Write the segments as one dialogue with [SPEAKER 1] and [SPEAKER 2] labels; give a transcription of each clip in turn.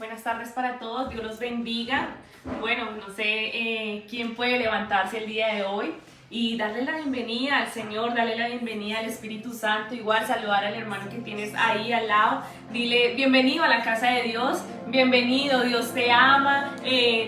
[SPEAKER 1] Buenas tardes para todos, Dios los bendiga. Bueno, no sé quién puede levantarse el día de hoy y darle la bienvenida al Señor, darle la bienvenida al Espíritu Santo, igual saludar al hermano que tienes ahí al lado, dile bienvenido a la casa de Dios, bienvenido, Dios te ama,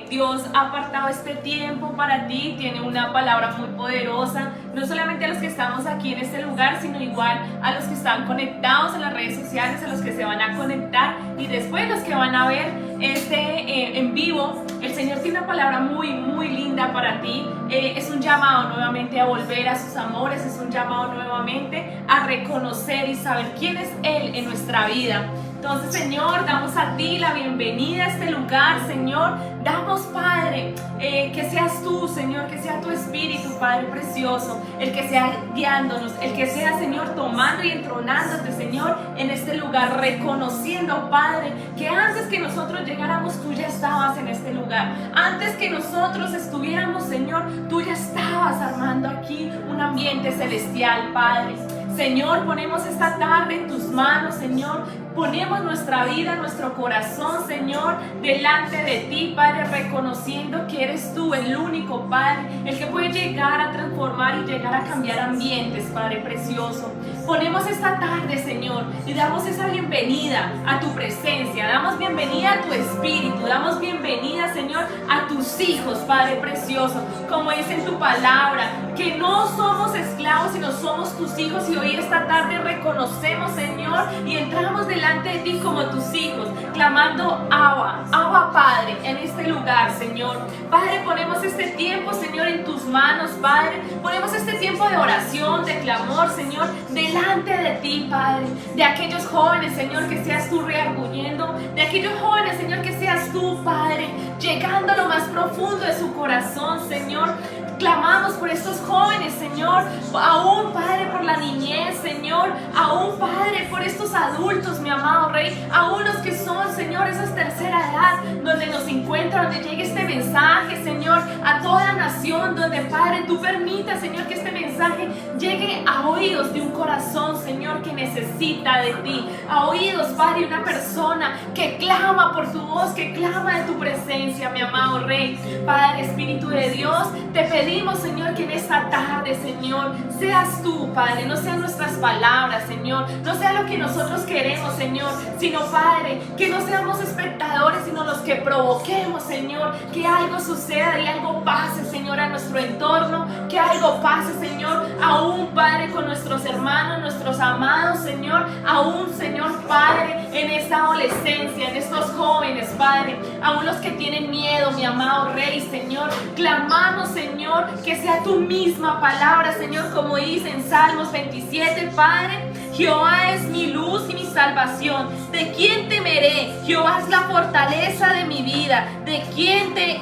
[SPEAKER 1] Dios ha apartado este tiempo para ti, tiene una palabra muy poderosa, no solamente a los que estamos aquí en este lugar, sino igual a los que están conectados en las redes sociales, a los que se van a conectar y después los que van a ver en vivo. El Señor tiene una palabra muy linda para ti. Es un llamado nuevamente a volver a sus amores, es un llamado nuevamente a reconocer y saber quién es Él en nuestra vida. Entonces, Señor, damos a ti la bienvenida a este lugar, Señor. Damos, Padre, que seas tú, Señor, que sea tu Espíritu, Padre precioso, el que sea guiándonos, el que sea, Señor, tomando y entronándote, Señor, en este lugar, reconociendo, Padre, que antes que nosotros llegáramos, tú ya estabas en este lugar. Antes que nosotros estuviéramos, Señor, tú ya estabas armando aquí un ambiente celestial, Padre. Señor, ponemos esta tarde en tus manos, Señor. Ponemos nuestra vida, nuestro corazón, Señor, delante de ti, Padre, reconociendo que eres tú el único, Padre, el que puede llegar a transformar y llegar a cambiar ambientes, Padre precioso. Ponemos esta tarde, Señor, y damos esa bienvenida a tu presencia, damos bienvenida a tu Espíritu, damos bienvenida, Señor, a tus hijos, Padre precioso, como dice en tu palabra, que no somos esclavos, sino somos tus hijos, y hoy esta tarde reconocemos, Señor, y entramos delante de ti como tus hijos, clamando Abba Padre, en este lugar, Señor. Padre, ponemos este tiempo, Señor, en tus manos, Padre. Ponemos este tiempo de oración, de clamor, Señor, delante de ti, Padre. De aquellos jóvenes, Señor, que seas tú rearguyendo. De aquellos jóvenes, Señor, que seas tú, Padre, llegando a lo más profundo de su corazón, Señor. Clamamos por estos jóvenes, Señor, aún, Padre, por la niñez, Señor, aún, Padre, por estos adultos, mi amado Rey, aún los que son, Señor, esa tercera edad, donde nos encuentra, donde llegue este mensaje, Señor, a toda nación, donde, Padre, tú permitas, Señor, que este mensaje llegue a oídos de un corazón, Señor, que necesita de ti, a oídos, Padre, de una persona que clama por tu voz, que clama de tu presencia, mi amado Rey. Padre, Espíritu de Dios, te pedimos, Señor, que en esta tarde, Señor, seas tú, Padre, no sean nuestras palabras, Señor, no sea lo que nosotros queremos, Señor, sino, Padre, que no seamos espectadores, sino los que provoquemos, Señor, que algo suceda y algo pase, Señor, a nuestro entorno, que algo pase, Señor, aún, Padre, con nuestros hermanos, nuestros amados, Señor, aún, Señor, Padre, en esta adolescencia, en estos jóvenes, Padre, aún los que tienen miedo, mi amado Rey, Señor, clamamos, Señor, que sea tu misma palabra, Señor, como dice en Salmos 27, Padre. Jehová es mi luz y mi salvación. ¿De quién temeré? Jehová es la fortaleza de mi vida. ¿De quién de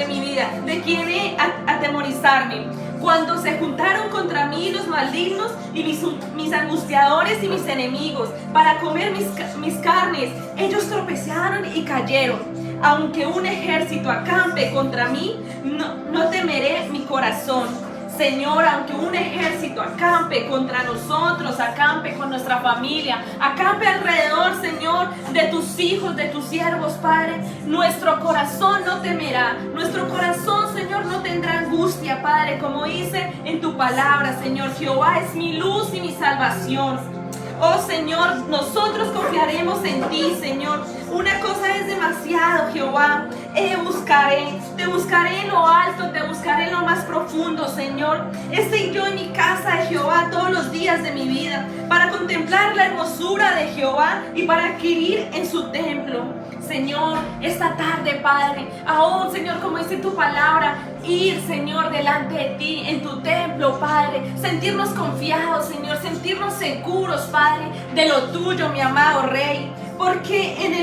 [SPEAKER 1] mi vida? ¿De quién he atemorizarme? Cuando se juntaron contra mí los malignos y mis angustiadores y mis enemigos para comer mis carnes, ellos tropezaron y cayeron. Aunque un ejército acampe contra mí, no temeré mi corazón. Señor, aunque un ejército acampe contra nosotros, acampe con nuestra familia, acampe alrededor, Señor, de tus hijos, de tus siervos, Padre, nuestro corazón no temerá, nuestro corazón, Señor, no tendrá angustia, Padre, como dice en tu palabra, Señor. Jehová es mi luz y mi salvación. Oh Señor, nosotros confiaremos en ti, Señor. Una cosa es demasiado, Jehová. Te buscaré en lo alto, te buscaré en lo más profundo, Señor. Estoy yo en mi casa de Jehová todos los días de mi vida, para contemplar la hermosura de Jehová y para adquirir en su templo. Señor, esta tarde, Padre, aún, Señor, como dice tu palabra, ir, Señor, delante de ti, en tu templo, Padre, sentirnos confiados, Señor, sentirnos seguros, Padre, de lo tuyo, mi amado Rey, porque en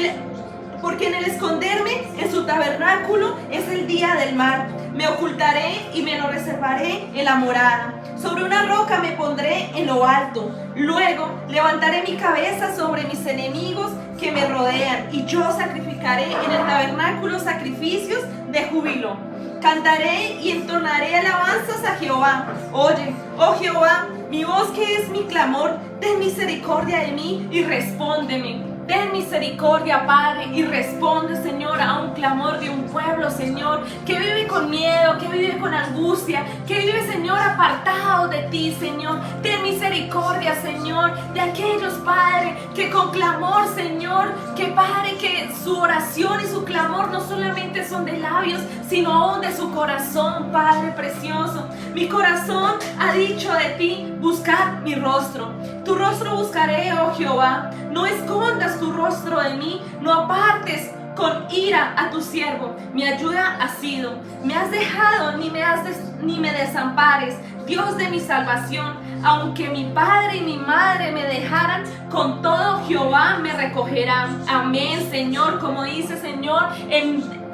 [SPEAKER 1] el esconderme en su tabernáculo es el día del mal. Me ocultaré y me lo reservaré en la morada. Sobre una roca me pondré en lo alto. Luego levantaré mi cabeza sobre mis enemigos que me rodean, y yo sacrificaré en el tabernáculo sacrificios de júbilo. Cantaré y entonaré alabanzas a Jehová. Oye, oh Jehová, mi voz que es mi clamor, ten misericordia de mí y respóndeme. ten misericordia, Padre, y responde, Señor, a un clamor de un pueblo, Señor, que vive con miedo, que vive con angustia, que vive, Señor, apartado de ti, Señor. Ten misericordia, Señor, de aquellos, Padre, que con clamor, Señor, que Padre, que su oración y su clamor no solamente son de labios, sino aún de su corazón, Padre precioso. Mi corazón ha dicho de ti, buscad mi rostro. Tu rostro buscaré, oh Jehová. No escondas tu rostro de mí, no apartes con ira a tu siervo. Mi ayuda ha sido. Me has dejado, ni me desampares, Dios de mi salvación. Aunque mi padre y mi madre me dejaran, con todo Jehová me recogerá. Amén, Señor. Como dice, Señor, en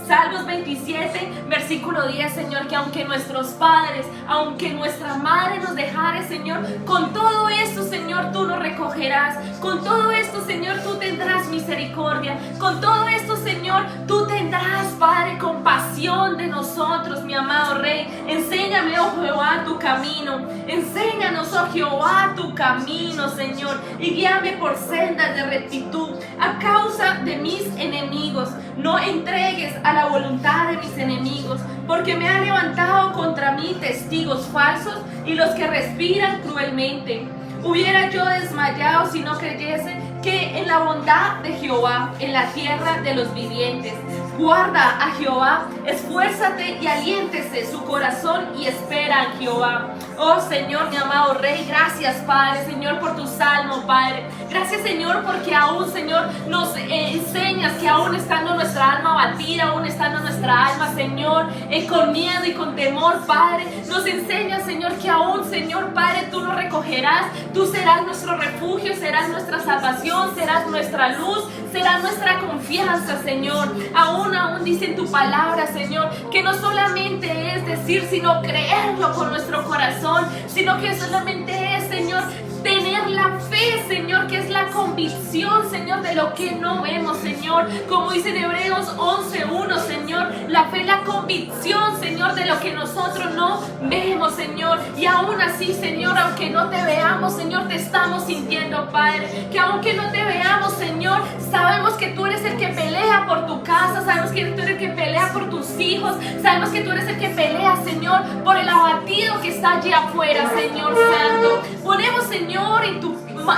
[SPEAKER 1] Salmos 27, versículo 10, Señor, que aunque nuestros padres, aunque nuestra madre nos dejare, Señor, con todo esto, Señor, tú nos recogerás. Con todo esto, Señor, tú tendrás misericordia. Con todo esto, Señor, tú tendrás, Padre, compasión de nosotros, mi amado Rey. Enséñame, oh Jehová, tu camino. Enséñanos, oh Jehová, tu camino, Señor, y guíame por sendas de rectitud a causa de mis enemigos. No entregues a la voluntad de mis enemigos, porque me han levantado contra mí testigos falsos y los que respiran cruelmente. Hubiera yo desmayado si no creyese que en la bondad de Jehová, en la tierra de los vivientes. Guarda a Jehová, esfuérzate y aliéntese su corazón y espera en Jehová. Oh Señor, mi amado Rey, gracias, Padre, Señor, por tu salmo, Padre. Gracias, Señor, porque aún, Señor, nos enseñas que aún estando nuestra alma abatida, aún estando nuestra alma, Señor, con miedo y con temor, Padre, nos enseñas, Señor, que aún, Señor, Padre, tú nos recogerás, tú serás nuestro refugio, serás nuestra salvación, serás nuestra luz, serás nuestra confianza, Señor. Aún dice en tu palabra, Señor, que no solamente es decir, sino creerlo con nuestro corazón, sino que solamente es, Señor, tener la fe, Señor, que es la convicción, Señor, de lo que no vemos, Señor. Como dice en Hebreos 11:1, Señor, la fe es la convicción, Señor, de lo que nosotros no vemos, Señor. Y aún así, Señor, aunque no te veamos, Señor, te estamos sintiendo, Padre. Que aunque no te veamos, Señor, sabemos que tú eres el que pelea por tu casa, sabemos que tú eres el que pelea por tus hijos, sabemos que tú eres el que pelea, Señor, por el abatido que está allí afuera, Señor Santo. Ponemos, Señor,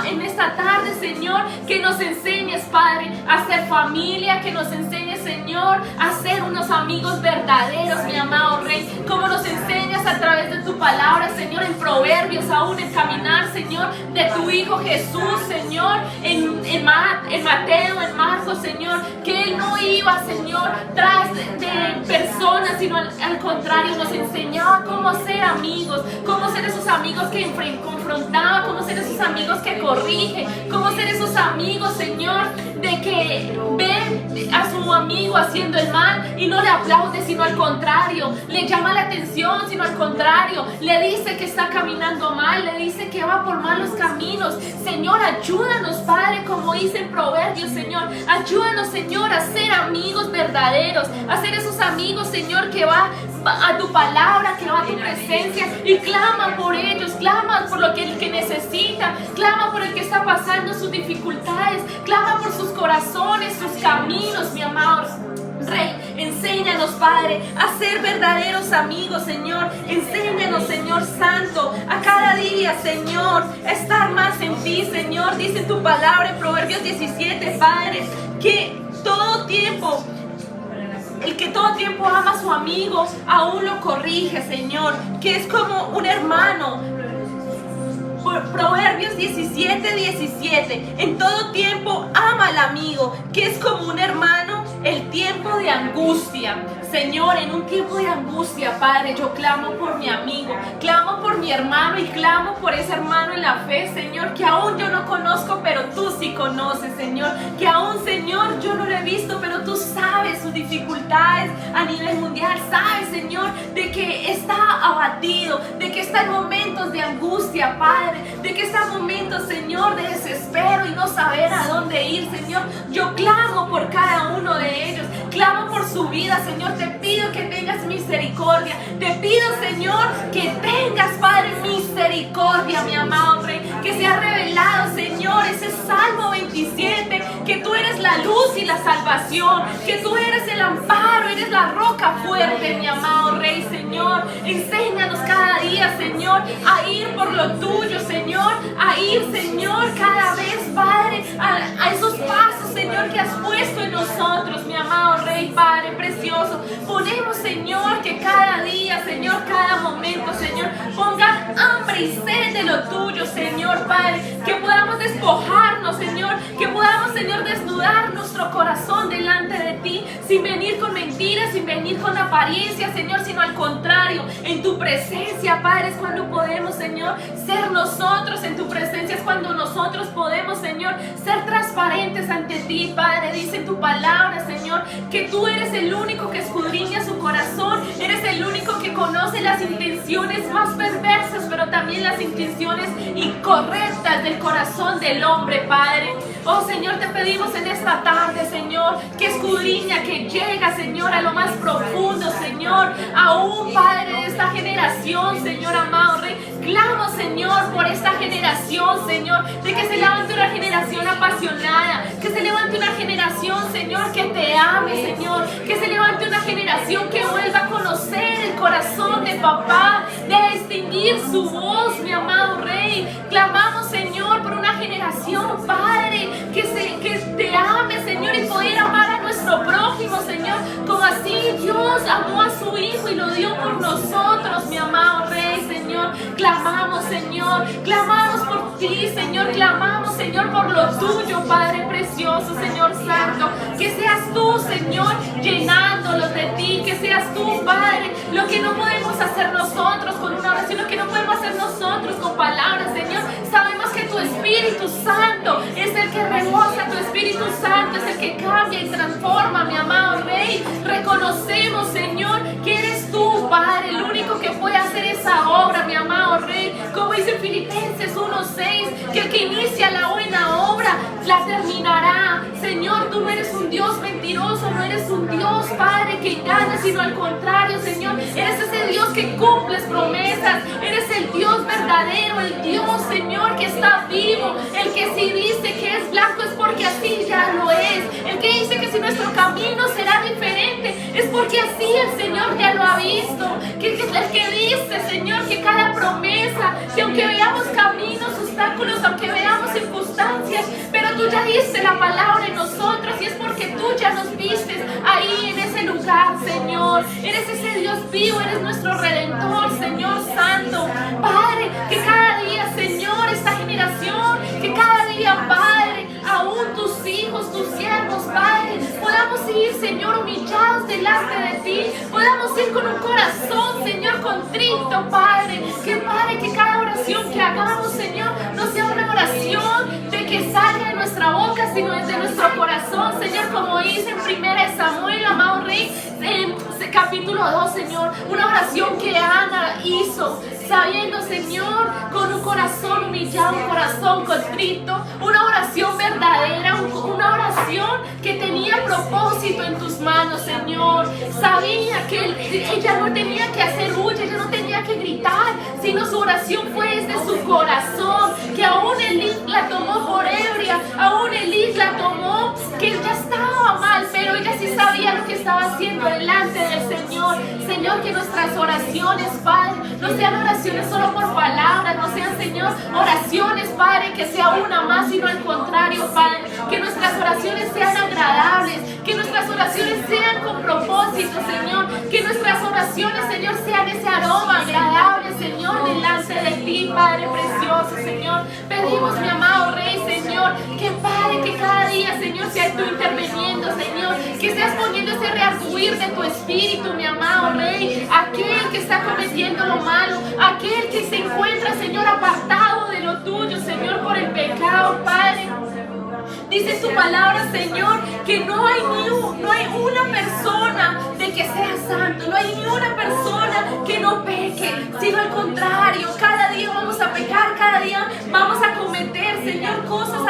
[SPEAKER 1] en esta tarde, Señor, que nos enseñes, Padre, a ser familia, que nos enseñes, Señor, a ser unos amigos verdaderos, mi amado Rey, como nos enseñas a través de tu palabra, Señor, en Proverbios, aún en caminar, Señor, de tu Hijo Jesús, Señor, en Mateo, en Marcos, Señor, que Él no iba, Señor, tras de personas, sino al contrario, nos enseñaba cómo ser amigos, cómo ser esos amigos que confrontaban, cómo ser esos amigos que corrigen, cómo ser esos amigos, Señor, de que ven a su amigo haciendo el mal y no le aplaude, sino al contrario, le llama la atención, sino al contrario, le dice que está caminando mal, le dice que va por malos caminos. Señor, ayúdanos, Padre, como dice en Proverbios, Señor, ayúdanos, Señor, a ser amigos verdaderos, a ser esos amigos, Señor, que va a tu palabra, que va a tu presencia y clama por ellos, clama por lo que el que necesita, clama por el que está pasando sus dificultades, clama por sus corazones, sus caminos, mi amado Rey. Enséñanos, Padre, a ser verdaderos amigos, Señor. Enséñanos, Señor Santo, a cada día, Señor, a estar más en ti, Señor. Dice tu palabra en Proverbios 17, Padre, que todo tiempo, el que todo tiempo ama a su amigo, aún lo corrige, Señor, que es como un hermano. Proverbios 17:17, en todo tiempo ama al amigo, que es como un hermano. El tiempo de angustia, Señor, en un tiempo de angustia, Padre, yo clamo por mi amigo, clamo por mi hermano y clamo por ese hermano en la fe, Señor, que aún yo no conozco, pero tú sí conoces, Señor, que aún, Señor, yo no lo he visto, pero tú sabes sus dificultades a nivel mundial, sabes, Señor, de que está abatido, de que está en momentos de angustia, Padre, de que está en momentos, Señor, de desespero y no saber a dónde ir, Señor. Yo clamo por cada uno de ellos, clamo por su vida, Señor. Te pido que tengas misericordia, te pido, Señor, que tengas, Padre, misericordia, mi amado Rey, que se ha revelado, Señor, ese ese Salmo 27, que tú eres la luz y la salvación, que tú eres el amparo, eres la roca fuerte, mi amado Rey, Señor. Enséñanos cada día, Señor, a ir por lo tuyo, Señor, a ir, Señor, cada vez, Padre, a esos pasos, Señor, que has puesto en nosotros, mi amado Rey, Padre precioso. Ponemos, Señor, que cada día, Señor, cada momento, Señor, pongan hambre y sed de lo tuyo, Señor, Padre, que podamos despojarnos, Señor, que podamos, Señor, desnudar nuestro corazón delante de ti, sin venir con mentiras, sin venir con apariencia, Señor, sino al contrario, en tu presencia, Padre, es cuando podemos, Señor, ser nosotros. En tu presencia es cuando nosotros podemos, Señor, ser transparentes ante ti, Padre. Dice en tu palabra, Señor, que tú eres el único que escudriña su corazón, eres el único que conoce las intenciones más perversas, pero también las intenciones incorrectas del corazón del hombre, Padre. Oh, Señor, te pedimos en esta tarde, Señor, que escudriña, que llega, Señor, a lo más profundo, Señor, aún, Padre, de esta generación, Señor amado Rey. Clamo, Señor, por esta generación, Señor, de que se levante una generación apasionada, que se levante una generación, Señor, que te ame, Señor, que se levante una generación que vuelva a conocer el corazón de papá, de distinguir su voz, mi amado Rey. Clamamos, Señor, por una generación, Padre, que te ame, Señor, y poder amar a nuestro prójimo, Señor, como así Dios amó a su Hijo y lo dio por nosotros, mi amado Rey, Señor. Clamamos, Señor, clamamos por ti, Señor, clamamos, Señor, por lo tuyo, Padre precioso, Señor santo, que seas tú, Señor, llenándolos de ti, que seas tú, Padre, lo que no podemos hacer nosotros con una oración, lo que no podemos hacer nosotros con palabras, Señor. Sabemos que tu Espíritu Santo es el que rebosa, tu Espíritu Santo es el que cambia y transforma, mi amado Rey. Reconocemos, Señor, que eres tú, Padre, el único que puede hacer esa obra, mi amado Rey. Como dice Filipenses 1:6, que el que inicia la buena obra la terminará. Señor, tú no eres un Dios mentiroso, no eres un Dios, Padre, que engaña, sino al contrario, Señor, eres ese Dios que cumples promesas, eres el Dios verdadero, el Dios, Señor, que está vivo, el que si dice que es blanco es porque así ya lo es, el que dice que si nuestro camino será diferente es porque así el Señor ya lo ha visto, que el que dice, Señor, que cada promesa, que aunque veamos caminos, obstáculos, aunque veamos circunstancias, pero tú ya diste la palabra en nosotros y es porque tú ya nos vistes ahí en ese lugar, Señor. Eres ese Dios vivo, eres nuestro Redentor, Señor Santo. Padre, que cada día, Señor, esta generación, que cada día, Padre, aún tus hijos, tus siervos, Padre, podamos ir, Señor, humillados delante de ti, podamos ir con un corazón, Señor, contrito, Padre, que cada oración que hagamos, Señor, no sea una oración de que salga de nuestra boca, sino desde nuestro corazón, Señor, como dice en 1 Samuel, amado Rey, en capítulo 2, Señor, una oración que Ana hizo, sabiendo, Señor, con un corazón humillado, un corazón contrito, una oración verdadera, una oración que tenía propósito en tus manos, Señor. Sabía que ella no tenía que hacer bulla, ella no tenía que gritar, sino su oración fue desde su corazón, que aún Elí la tomó por ebria, aún Elí la tomó, que ya estaba mal, pero ella sí sabía lo que estaba haciendo delante del Señor. Señor, que nuestras oraciones, Padre, no sean oraciones solo por palabras, no sean, Señor, oraciones, Padre, que sea una más, sino al contrario, Padre, que nuestras oraciones sean agradables, que nuestras oraciones sean con propósito, Señor, que nuestras oraciones, Señor, sean ese aroma agradable, Señor, delante de ti, Padre precioso, Señor. Pedimos, mi amado Rey, Señor, que Padre, que cada día, Señor, seas tú interviniendo, Señor, que seas poniendo ese rearguir de tu espíritu, mi amado Rey, aquel que está cometiendo lo malo, aquel que se encuentra, Señor, apartado de lo tuyo, Señor, por el pecado, Padre. Dice tu palabra, Señor, que no hay una persona de que sea santo, no hay ni una persona que no peque, sino al contrario, cada día vamos a pecar, cada día vamos a cometer, Señor, cosas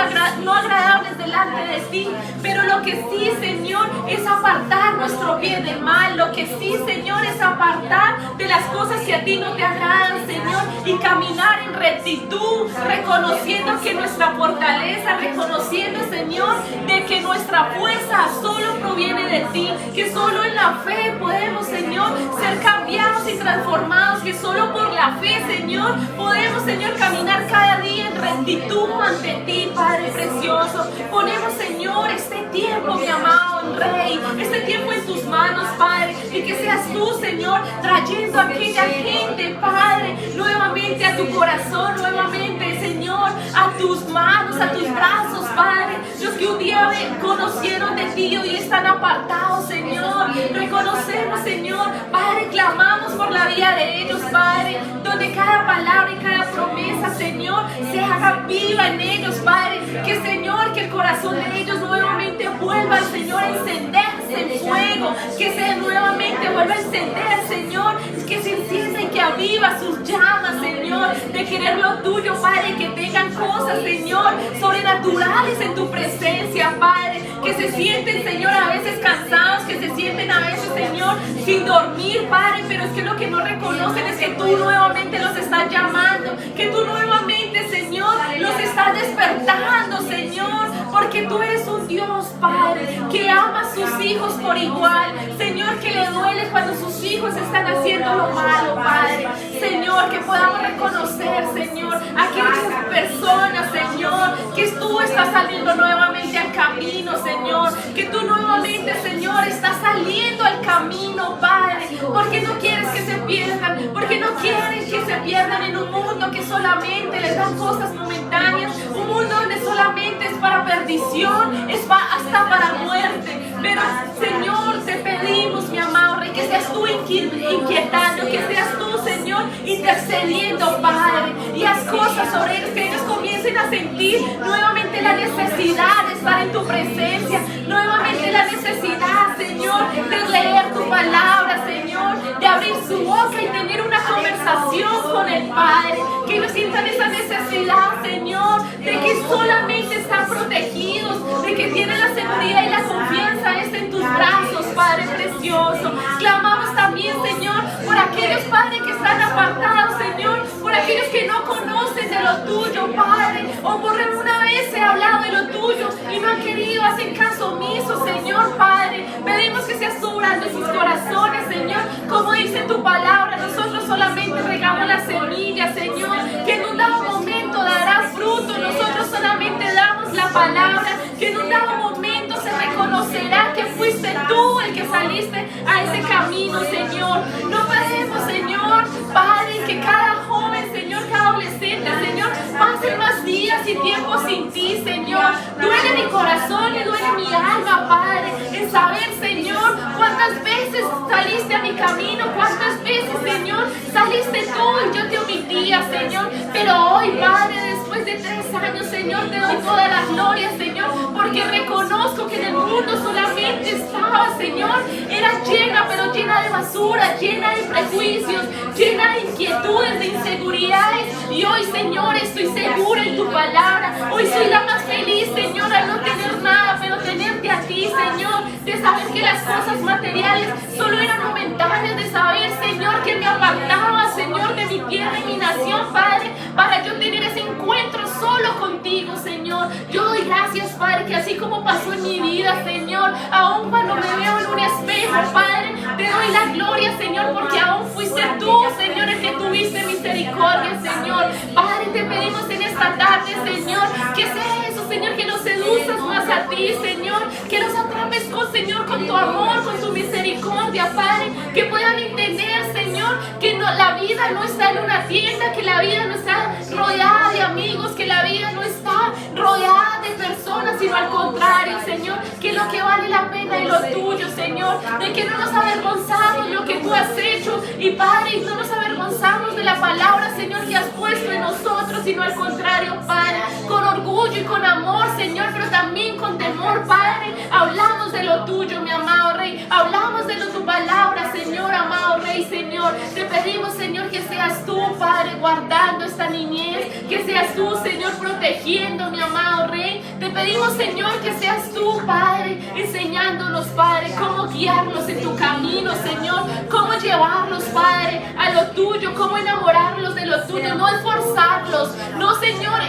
[SPEAKER 1] no agradables delante de ti, pero lo que sí, Señor, es apartar nuestro pie del mal. Lo que sí, Señor, es apartar de las cosas que a ti no te agradan, Señor, y caminar en rectitud, reconociendo que nuestra fortaleza, reconociendo, Señor, de que nuestra fuerza solo proviene de ti, que solo en la fe podemos, Señor, ser cambiados y transformados, que solo por la fe, Señor, podemos, Señor, caminar cada día en rectitud ante ti, Padre precioso. Ponemos, Señor, este tiempo, mi amado Rey, este tiempo en tus manos, Padre, y que seas tú, Señor, trayendo a aquella gente, Padre, nuevamente a tu corazón, nuevamente, Señor, a tus manos, a tus brazos, Padre. Los que un día conocieron de ti y hoy están apartados, Señor. Reconocemos, Señor, Padre, clamamos por la vida de ellos, Padre, donde cada palabra y cada promesa, Señor, se haga viva en ellos, Padre. Que, Señor, que el corazón de ellos nuevamente vuelva, Señor, a encenderse en fuego, que se nuevamente vuelva a encender, Señor, que se encienda y que aviva sus llamas, Señor, de querer lo tuyo, Padre, que tengan cosas, Señor, sobrenaturales en tu presencia, Padre, que se sienten, Señor, a veces cansados, que se sienten a veces, Señor, sin dormir, Padre, pero es que lo que no reconocen es que tú nuevamente los estás llamando, que tú nuevamente, Señor, los estás despertando, Señor, porque tú eres un Dios, Padre, que ama a sus hijos por igual, Señor, que le duele cuando sus hijos están haciendo lo malo, Padre, Señor, que podamos reconocer, Señor, aquellas personas, Señor, que tú estás saliendo nuevamente al camino, Señor, que tú nuevamente, Señor, estás saliendo al camino, Padre, porque no quieres que se pierdan, porque no quieres que se pierdan en un mundo que solamente les dan cosas momentáneas, un mundo donde solamente es para perdición, hasta para muerte. Pero, Señor, te pedimos, mi amado Rey, que seas tú inquietando, que seas tú, Señor, intercediendo, Padre, y haz cosas sobre ellos, que ellos comiencen a sentir nuevamente la necesidad de estar en tu presencia, nuevamente la necesidad, Señor, de leer tu palabra, Señor, de abrir su boca y tener una conversación con el Padre, que ellos sientan esa necesidad, Señor, de que solamente están protegidos, de que tienen la seguridad y la confianza en tus brazos, Padre precioso. Clamamos también, Señor, por aquellos, Padre, que están apartados, Señor, por aquellos que no conocen de lo tuyo, Padre, o por una vez se ha hablado de lo tuyo y no han querido hacer caso omiso, Señor, Padre. Pedimos que seas tú obrando en sus corazones, Señor, como dice tu palabra, nosotros solamente regamos la semilla, Señor, que en un dado momento dará fruto, nosotros solamente damos la palabra, que en un dado momento se reconocerá que fuiste tú el que saliste a ese camino, Señor. No podemos, Señor, Padre, que cada joven, Señor, cada adolescente, Señor, pasen más días y tiempo sin ti, Señor. Duele mi corazón y duele mi alma, Padre, en saber, Señor, cuántas veces saliste a mi camino, cuántas veces, Señor, saliste tú y yo te omitía, Señor. Pero hoy, Padre, después de 3 años, Señor, te doy toda la gloria, Señor, porque reconozco que en el mundo solamente estaba, Señor, era llena, pero llena de basura, llena de prejuicios, llena de inquietudes, de inseguridades. Y hoy, Señor, estoy segura en tu palabra. Hoy soy la más feliz, Señor, al no tener nada, pero tenerte a ti, Señor, de saber que las cosas materiales solo eran momentáneas, de saber, Señor, que me apartaba, Señor, de mi tierra y mi nación, Padre, para yo tener ese encuentro solo contigo, Señor. Yo doy gracias, Padre, que así como pasó en mi vida, Señor, aún cuando me veo en un espejo, Padre, te doy la gloria, Señor, porque aún fuiste tú, Señor, el que tuviste misericordia, Señor. Padre, te pedimos en esta tarde, Señor, que sea eso, Señor, que los seduzcas más a ti, Señor, que los atrapes con, Señor, con tu amor, con tu misericordia, Padre, que puedan entender, Señor, que la vida no está en una tienda, que la vida no está rodeada de amigos, que la vida no está rodeada de personas, sino al contrario, Señor, que lo que vale la pena es lo tuyo, Señor, de que no nos avergonzamos de lo que tú has hecho, y Padre, no nos avergonzamos de la palabra, Señor, que has puesto en nosotros, sino al contrario, Padre, con orgullo y con amor, Señor, pero también con temor, Padre, hablamos de lo tuyo, mi amado Rey, hablamos de tu palabra, Señor, amado Rey, Señor, te pedimos, Señor, que seas tú, Padre, Padre, guardando esta niñez, que seas tú, Señor, protegiendo, mi amado Rey. Te pedimos, Señor, que seas tú, Padre, enseñándonos, Padre, cómo guiarlos en tu camino, Señor, cómo llevarlos, Padre, a lo tuyo, cómo enamorarlos de lo tuyo, no esforzarlos, no, Señor,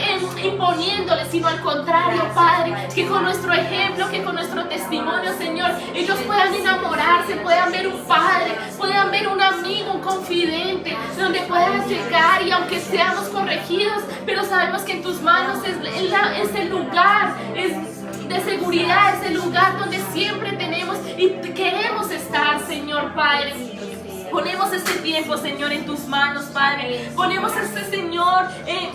[SPEAKER 1] imponiéndoles, sino al contrario, Padre, que con nuestro ejemplo, que con nuestro testimonio, Señor, ellos puedan enamorarse, puedan ver un Padre, puedan ver un amigo, un confidente, donde puedan llegar, y aunque seamos corregidos, pero sabemos que en tus manos es el lugar, es de seguridad, es el lugar donde siempre tenemos y queremos estar, Señor Padre. Ponemos este tiempo, Señor, en tus manos, Padre. Ponemos Señor,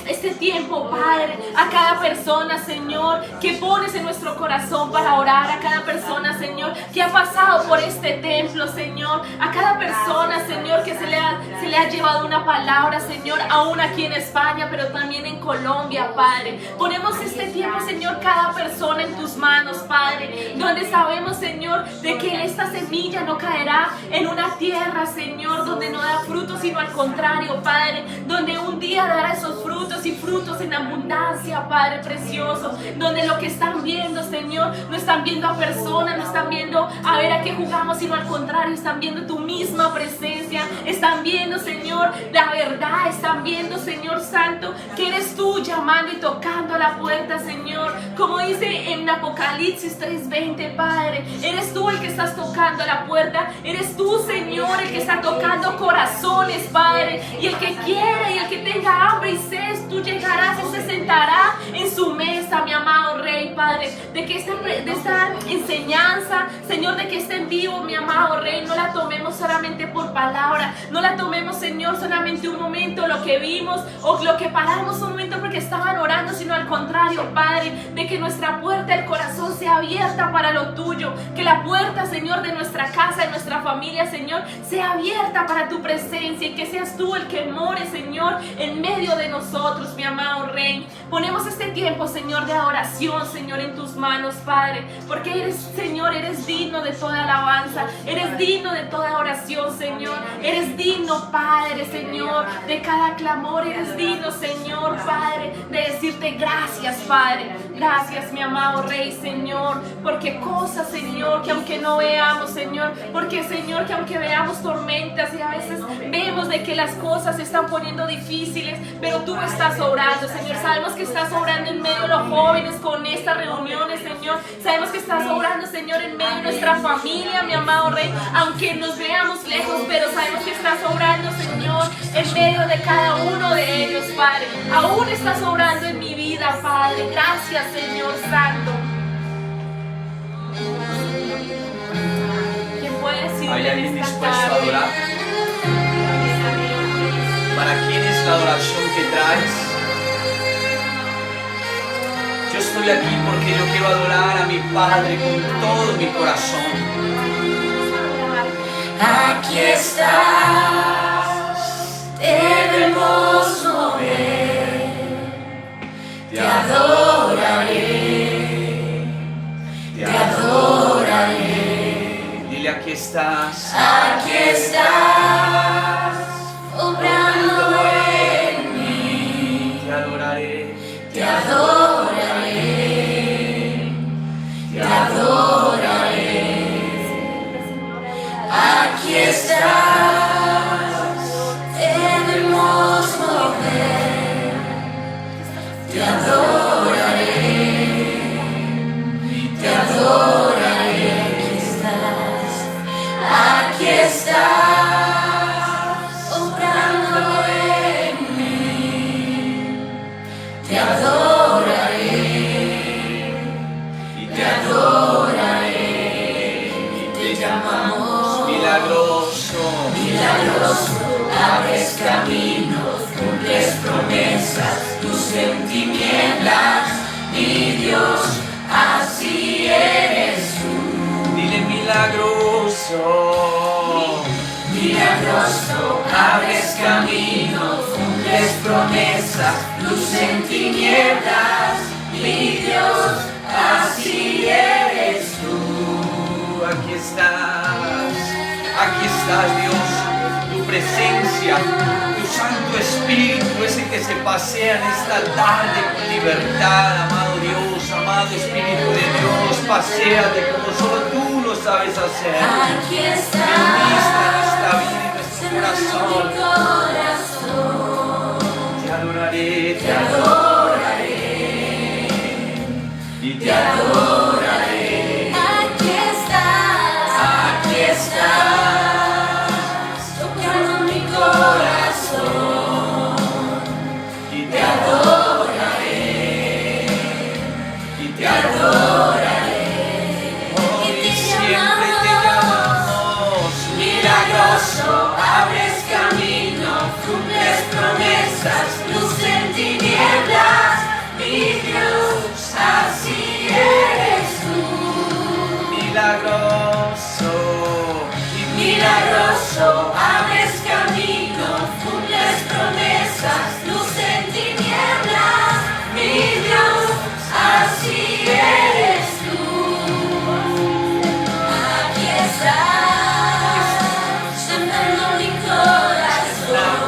[SPEAKER 1] este tiempo, Padre, a cada persona, Señor, que pones en nuestro corazón para orar. A cada persona, Señor, que ha pasado por este templo, Señor. A cada persona, Señor, que se le ha llevado una palabra, Señor, aún aquí en España, pero también en Colombia, Padre. Ponemos este tiempo, Señor, cada persona en tus manos, Padre, donde sabemos, Señor, de que esta semilla no caerá en una tierra, Señor, donde no da frutos, sino al contrario, Padre, donde un día dará esos frutos y frutos en abundancia, Padre precioso, donde lo que están viendo, Señor, no están viendo a personas, no están viendo a ver a qué jugamos, sino al contrario, están viendo tu misma presencia, están viendo, Señor, la verdad, están viendo, Señor Santo, que eres tú llamando y tocando a la puerta, Señor, como dice en Apocalipsis 3:20, Padre, eres tú el que estás tocando a la puerta, eres tú, Señor, el que está tocando corazones, Padre, y el que quiera y el que tenga hambre y sed, tú llegarás y se sentará en su mesa, mi amado Rey, Padre, de esta enseñanza, Señor, de que esté en vivo, mi amado Rey, no la tomemos solamente por palabra, no la tomemos, Señor, solamente un momento, lo que vimos o lo que paramos un momento porque estaban orando, sino al contrario, Padre, de que nuestra puerta del corazón sea abierta para lo tuyo, que la puerta, Señor, de nuestra casa, de nuestra familia, Señor, sea abierta para tu presencia y que seas tú el que more, Señor, en medio de nosotros, mi amado Rey. Ponemos este tiempo, Señor, de adoración, Señor, en tus manos, Padre, porque eres, Señor, eres digno de toda alabanza, eres digno de toda oración, Señor, eres digno, Padre, Señor, de cada clamor, eres digno, Señor, Padre, de decirte gracias, Padre, gracias, mi amado Rey, Señor, porque cosas, Señor, que aunque no veamos, Señor, porque, Señor, que aunque veamos tormentas y a veces vemos de que las cosas se están poniendo difíciles, pero tú estás obrando, Señor. Sabemos que estás obrando en medio de los jóvenes con estas reuniones, Señor. Sabemos que estás obrando, Señor, en medio de nuestra familia, mi amado Rey, aunque nos veamos lejos, pero sabemos que estás obrando, Señor, en medio de cada uno de ellos, Padre. Aún estás obrando en mi vida, Padre. Gracias, Señor Santo. ¿Quién puede decirle?
[SPEAKER 2] ¿Hay alguien dispuesto a adorar? ¿Para quién es la adoración que traes? Yo estoy aquí porque yo quiero adorar a mi Padre con todo mi corazón.
[SPEAKER 3] Aquí estás, te debemos mover, te adoraré, te adoraré.
[SPEAKER 2] Dile, aquí estás.
[SPEAKER 3] Aquí estás, obrando en mí,
[SPEAKER 2] Te adoraré.
[SPEAKER 3] te adoraré, te adoraré. Aquí estás, te debemos mover, te adoraré, te adoraré. Aquí estás, obrando en mí, te adoraré,
[SPEAKER 2] Y
[SPEAKER 3] te adoraré, y te llamamos
[SPEAKER 2] milagroso.
[SPEAKER 3] milagroso, abres caminos, cumples promesas, luz en tinieblas, mi Dios, así eres tú.
[SPEAKER 2] Dile, milagroso.
[SPEAKER 3] Milagroso, abres caminos, cumples promesas, luz en tinieblas, mi Dios, así eres tú.
[SPEAKER 2] Aquí estás, Dios, tu presencia, tu Santo Espíritu se pasean esta tarde con libertad, amado Dios, amado Espíritu de Dios, paséate como solo tú lo sabes hacer.
[SPEAKER 3] Aquí estás,
[SPEAKER 2] Ministra nuestra vida y nuestro
[SPEAKER 3] llenando mi
[SPEAKER 2] corazón.
[SPEAKER 3] corazón.
[SPEAKER 2] Te adoraré,
[SPEAKER 3] Te adoraré
[SPEAKER 2] y te adoraré.
[SPEAKER 3] Aquí estás, tocando mi corazón.
[SPEAKER 2] Y
[SPEAKER 3] Te adoraré,
[SPEAKER 2] y te
[SPEAKER 3] te adoraré.
[SPEAKER 2] y siempre te llamamos.
[SPEAKER 3] Milagroso, abres camino, cumples promesas, luz en tinieblas, mi Dios, así eres tú.
[SPEAKER 2] Milagroso y
[SPEAKER 3] Milagroso, abres camino, cumples promesas, luz en tinieblas, mi Dios, así eres tú. Aquí estás, llenando mi corazón.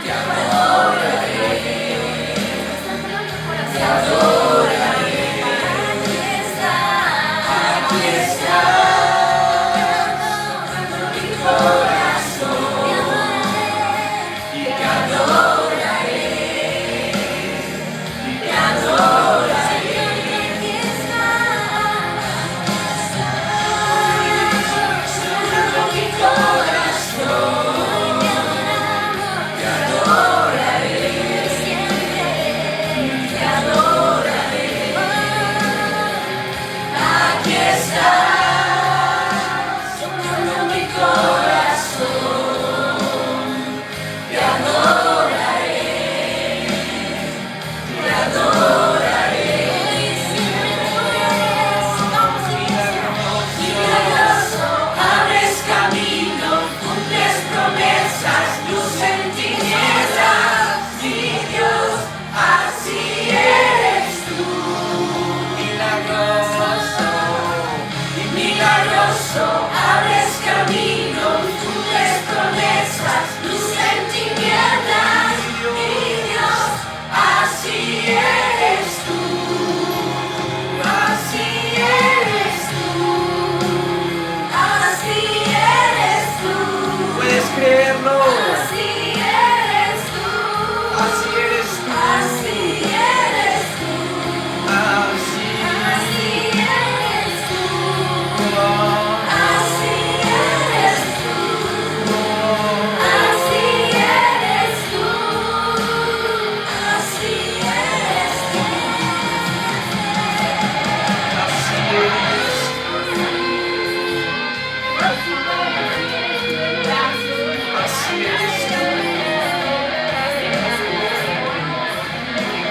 [SPEAKER 3] Te adoraré, te adoraré. Aquí estás, llenando mi corazón. Te adoraré, te adoraré. Aquí estás, llenando mi corazón. Te adoraré, te adoraré. Aquí estás, llenando mi corazón. Te adoraré, te adoraré. Milagroso, abres camino, cumples promesas, luz en tinieblas, mi Dios, así eres tú.
[SPEAKER 2] milagroso.
[SPEAKER 3] Milagroso, abres camino, cumples promesas, luz en tinieblas, mi Dios, así eres tú, así eres tú, así eres tú,
[SPEAKER 2] ¿Puedes creerlo?
[SPEAKER 3] así eres tú,
[SPEAKER 2] Así eres tú.
[SPEAKER 3] así eres tú,
[SPEAKER 2] Así
[SPEAKER 3] así eres tú.
[SPEAKER 2] como
[SPEAKER 3] Así eres tú, así eres tú, así eres tú.
[SPEAKER 2] así eres. Así eres tú.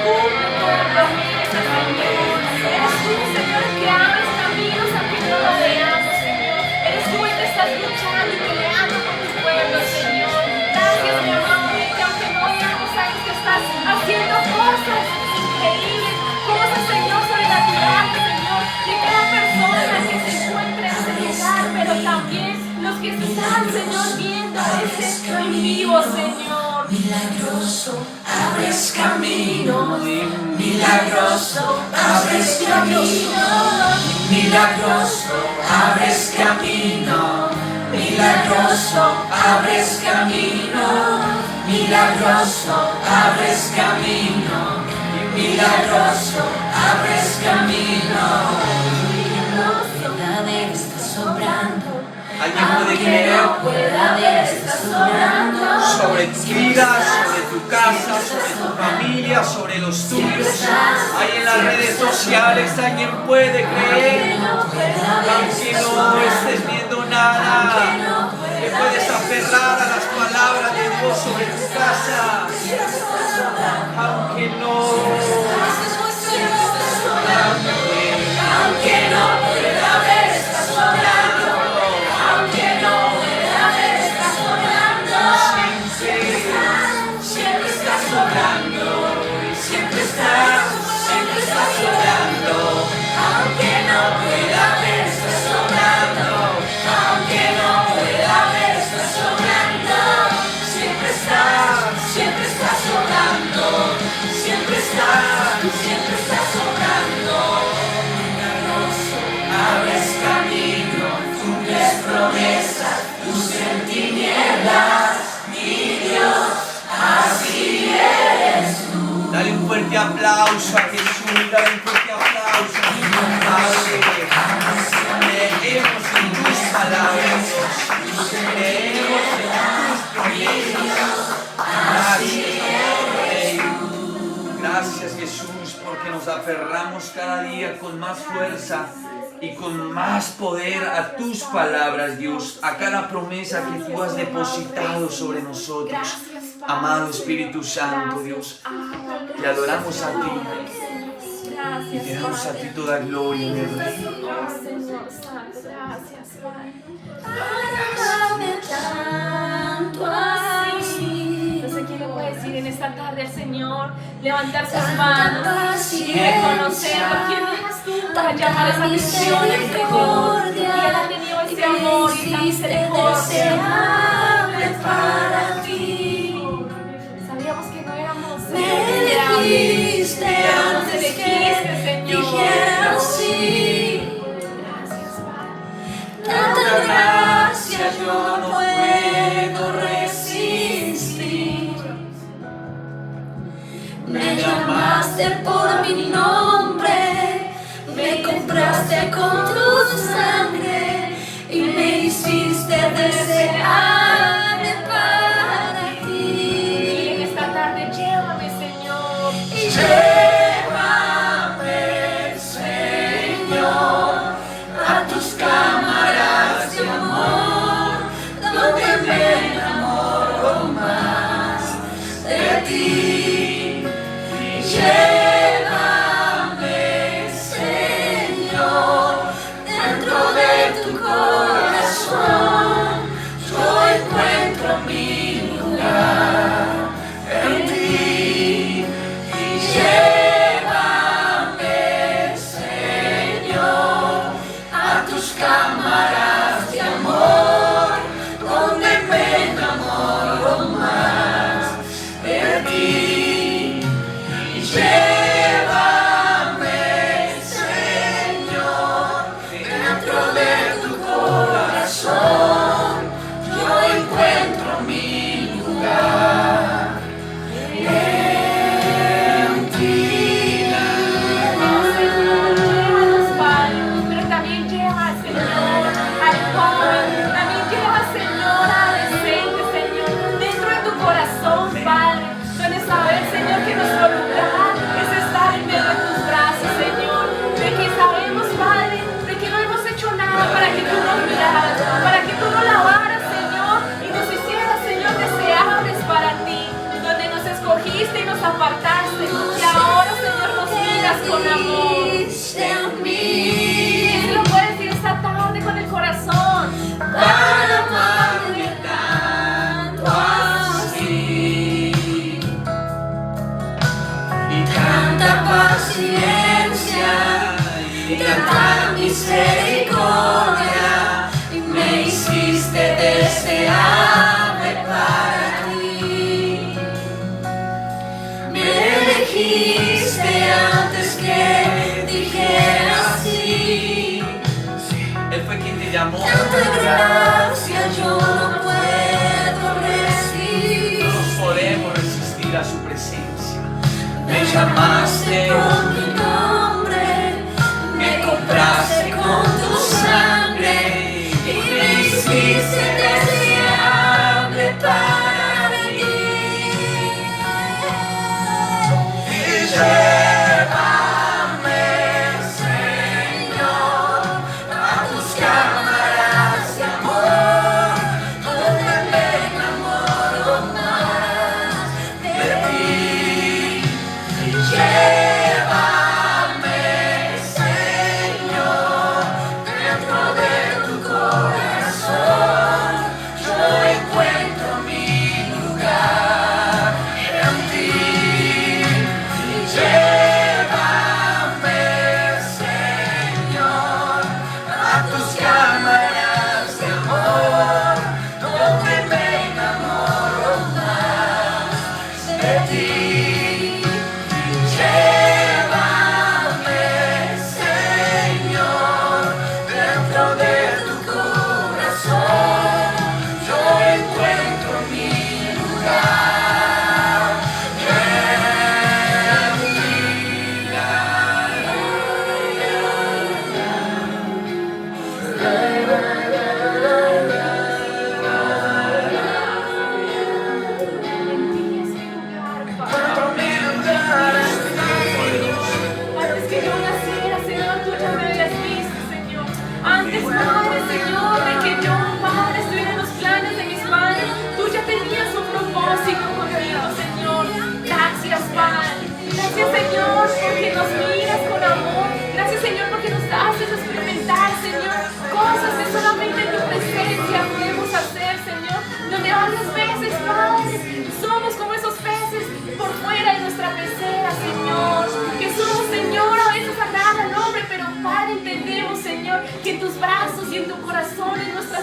[SPEAKER 1] Cumple toda promesa, Señor. Eres tú, Señor, que abres caminos aunque no lo veamos, Señor. Eres tú el que estás luchando y peleando por tu pueblo, Señor. Gracias, mi amado, que aunque no veamos, sabes que estás haciendo cosas increíbles, cosas, Señor, sobrenaturales, Señor, de cada persona que se encuentre en este lugar, pero también los que están, Señor, viendo este en vivo, Señor.
[SPEAKER 3] Milagroso, abres camino, milagroso, abres camino, milagroso, abres camino, milagroso, abres camino, milagroso, abres camino, milagroso, abres camino. Verdadero está sobrando,
[SPEAKER 2] Alguien puede creer
[SPEAKER 3] verdadero está sobrando.
[SPEAKER 2] sobre tu vida, sobre tu casa, sobre tu familia, sobre los tuyos. Ahí en las redes sociales alguien puede creer, aunque no estés viendo nada, te puedes aferrar a las palabras de Dios sobre tu casa, aunque no.
[SPEAKER 3] Aunque no pueda ver, está sobrando. Aunque no pueda ver, está sobrando. Siempre está sobrando. Siempre está sobrando. Aunque no pueda ver, está sobrando. Aunque no pueda ver, está sobrando.
[SPEAKER 2] aferramos cada día con más fuerza y con más poder a tus palabras, Dios, a cada promesa que tú has depositado sobre nosotros. Amado Espíritu Santo, Dios, te adoramos a ti y te damos a ti toda gloria, mi Rey.
[SPEAKER 1] Señor Santo, gracias, Padre.
[SPEAKER 3] Ámame tanto así.
[SPEAKER 1] No sé quién le puede decir en esta tarde al Señor, levantar sus
[SPEAKER 3] Tanta
[SPEAKER 1] manos y reconocer a quién eres tú para llamar esa atención al Señor. Y Él ha tenido ese amor y esa misericordia.
[SPEAKER 3] deseable para ti.
[SPEAKER 1] Sabíamos que no éramos
[SPEAKER 3] Me elegiste antes que dijera sí.
[SPEAKER 1] Gracias, Padre.
[SPEAKER 3] Tanta gracia yo no puedo resistir. Me llamaste por mi nombre, me compraste con tu sangre y me hiciste deseable para
[SPEAKER 1] Y
[SPEAKER 3] ti.
[SPEAKER 1] en esta tarde, llévame, Señor.
[SPEAKER 3] Y llévame, Señor, a tus cámaras de amor, donde me enamoro más de ti. Y llévame, Señor, dentro de tu corazón. Yo encuentro mi lugar en ti. Y llévame, Señor, a tus cámaras de amor, donde me enamoro más de ti. Y llévame, Señor, dentro de tu corazón. Yo encuentro mi lugar en ti.
[SPEAKER 1] Llévanos, Padre, pero también lleva, Señor, al joven, también lleva, Señor, al adolescente, Señor, dentro de tu corazón, Padre, donde saber, Señor, que nuestro lugar es estar en medio de tus brazos, Señor, de que sabemos, Padre, de que no hemos hecho nada para que tú nos miraras, para que tú nos lavaras, Señor, y nos hicieras, Señor, deseables para ti, donde nos escogiste y nos apartaste, y ahora, Señor, nos miras con amor.
[SPEAKER 3] Diste a mí
[SPEAKER 1] ¿Quién lo puede decir esta tarde con el corazón?
[SPEAKER 3] para amarme tanto así. Y tanta paciencia y tanta misericordia, y me hiciste deseable para ti. Me elegiste antes que dijera sí.
[SPEAKER 2] Él fue quien te llamó.
[SPEAKER 3] Tanta gracia yo no puedo
[SPEAKER 2] No
[SPEAKER 3] resistir.
[SPEAKER 2] podemos resistir a su presencia.
[SPEAKER 3] Me llamaste con mi nombre, me compraste con tu sangre y me hiciste deseable para ti. Y llévame, Señor, a tus cámaras de amor, donde me enamoro más de ti. Y llévame,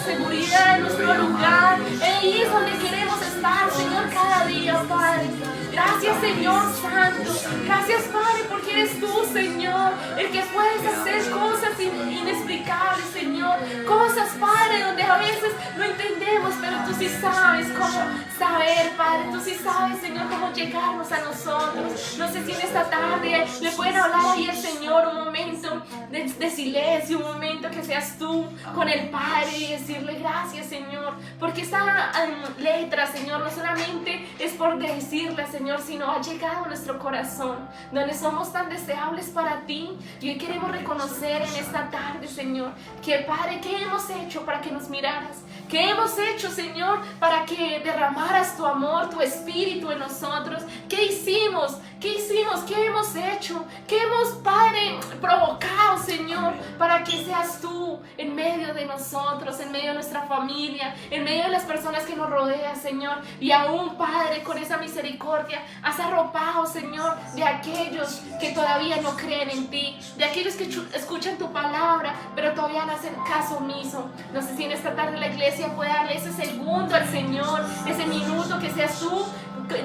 [SPEAKER 1] seguridad en nuestro lugar. Ahí es donde queremos estar, Señor, cada día, Padre. Gracias, Señor Santo. Gracias, Padre, porque eres tú, Señor, el que puedes hacer cosas inexplicables, Señor. Cosas, Padre, donde a veces no entendemos, pero tú sí sabes cómo saber, Padre. Tú sí sabes, Señor, cómo llegarnos a nosotros. No sé si en esta tarde le pueden hablar ahí al Señor un momento de silencio, un momento que seas tú con el Padre y decirle gracias, Señor, porque esta letra, Señor, no solamente es por decirla, Señor, sino ha llegado a nuestro corazón, donde somos tan deseables para ti. Y hoy queremos reconocer en esta tarde, Señor, que Padre, ¿qué hemos hecho para que nos miraras? ¿Qué hemos hecho, Señor, para que derramaras tu amor, tu espíritu en nosotros? ¿Qué hicimos? ¿Qué hicimos? ¿Qué hemos hecho? ¿Qué hemos, Padre, provocado, Señor, para que seas tú en medio de nosotros, en medio de nuestra familia, en medio de las personas que nos rodean, Señor? Y aún, Padre, con esa misericordia, has arropado, Señor, de aquellos que todavía no creen en ti, de aquellos que escuchan tu palabra, pero todavía no hacen caso omiso. No sé si en esta tarde la iglesia puede darle ese segundo al Señor, ese minuto, que seas tú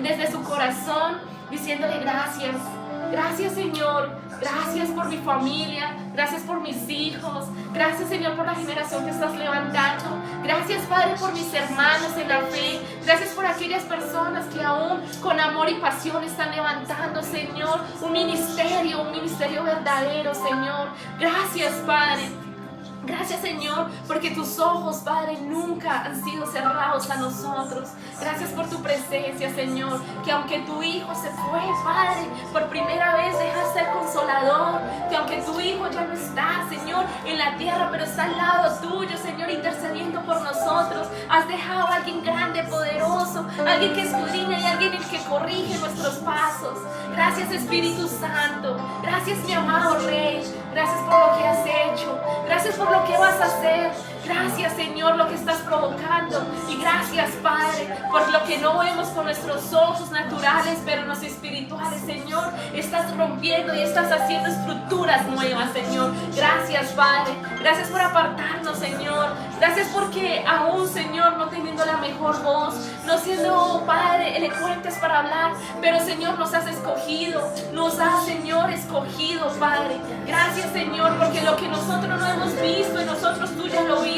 [SPEAKER 1] desde su corazón, diciéndole gracias. Gracias, Señor. Gracias por mi familia. Gracias por mis hijos. Gracias, Señor, por la generación que estás levantando. Gracias, Padre, por mis hermanos en la fe. Gracias por aquellas personas que aún con amor y pasión están levantando, Señor, un ministerio verdadero, Señor. Gracias, Padre. Gracias, Señor, porque tus ojos, Padre, nunca han sido cerrados a nosotros. Gracias por tu presencia, Señor, que aunque tu Hijo se fue, Padre, por primera vez dejas ser consolador, que aunque tu Hijo ya no está, Señor, en la tierra, pero está al lado tuyo, Señor, intercediendo por nosotros, has dejado a alguien grande, poderoso, alguien que escudriña y alguien el que corrige nuestros pasos. Gracias, Espíritu Santo. Gracias, mi amado Rey. Gracias por lo que has hecho. Gracias por lo que vas a hacer. Gracias, Señor, lo que estás provocando. Y gracias, Padre, por lo que no vemos con nuestros ojos naturales, pero en los espirituales, Señor, estás rompiendo y estás haciendo estructuras nuevas, Señor. Gracias, Padre. Gracias por apartarnos, Señor. Gracias porque aún, Señor, no teniendo la mejor voz, no siendo, Padre, elocuentes para hablar, pero, Señor, nos has escogido. Nos has, Señor, escogido, Padre. Gracias, Señor, porque lo que nosotros no hemos visto en nosotros, tú ya lo viste.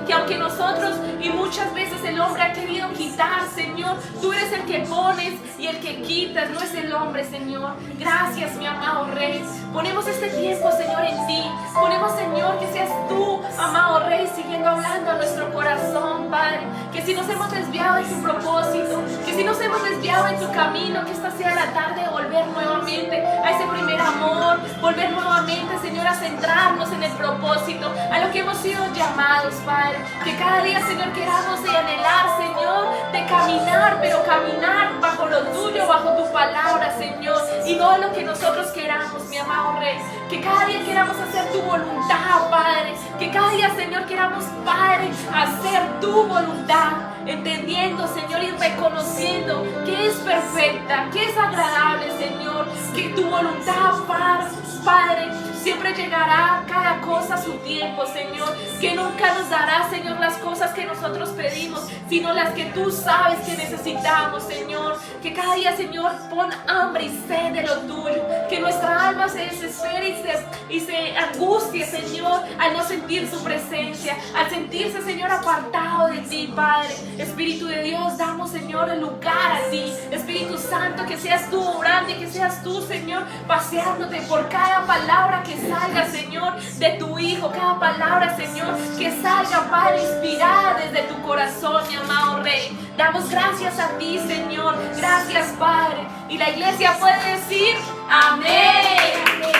[SPEAKER 1] Que aunque nosotros y muchas veces el hombre ha querido quitar, Señor, tú eres el que pones y el que quitas, no es el hombre, Señor. Gracias, mi amado Rey. Ponemos este tiempo, Señor, en ti. Ponemos, Señor, que seas tú, amado Rey, siguiendo hablando a nuestro corazón, Padre. Que si nos hemos desviado de tu propósito, que si nos hemos desviado en tu camino, que esta sea la tarde de volver nuevamente a ese primer amor, volver nuevamente, Señor, a centrarnos en el propósito, a lo que hemos sido llamados, Padre. Que cada día, Señor, queramos de anhelar, Señor, de caminar, pero caminar bajo lo tuyo, bajo tu palabra, Señor, y no lo que nosotros queramos, mi amado Rey. Que cada día queramos hacer tu voluntad, Padre. Que cada día, Señor, queramos, Padre, hacer tu voluntad, entendiendo, Señor, y reconociendo que es perfecta, que es agradable, Señor, que tu voluntad, Padre, siempre llegará cada cosa a su tiempo, Señor, que nunca nos dará, Señor, las cosas que nosotros pedimos, sino las que tú sabes que necesitamos, Señor. Que cada día, Señor, pon hambre y sed de lo tuyo, que nuestra alma se desespere y se angustie, Señor, al no sentir su presencia, al sentirse, Señor, apartado de ti, Padre. Espíritu de Dios, damos, Señor, el lugar a ti. Espíritu Santo, que seas tú obrando y que seas tú, Señor, paseándote por cada palabra que salga, Señor, de tu Hijo, cada palabra, Señor, que salga, Padre, inspirada desde tu corazón, mi amado Rey. Damos gracias a ti, Señor. Gracias, Padre. Y la iglesia puede decir amén.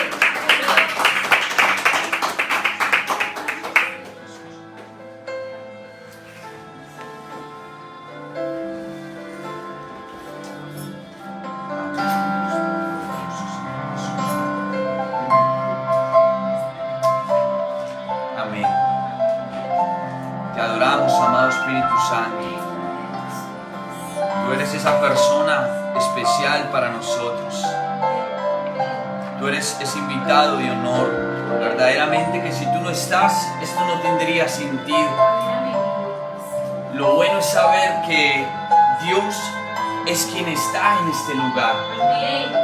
[SPEAKER 2] Esa persona especial para nosotros. Tú eres ese invitado de honor. Verdaderamente que si tú no estás, esto no tendría sentido. lo bueno es saber que Dios es quien está en este lugar.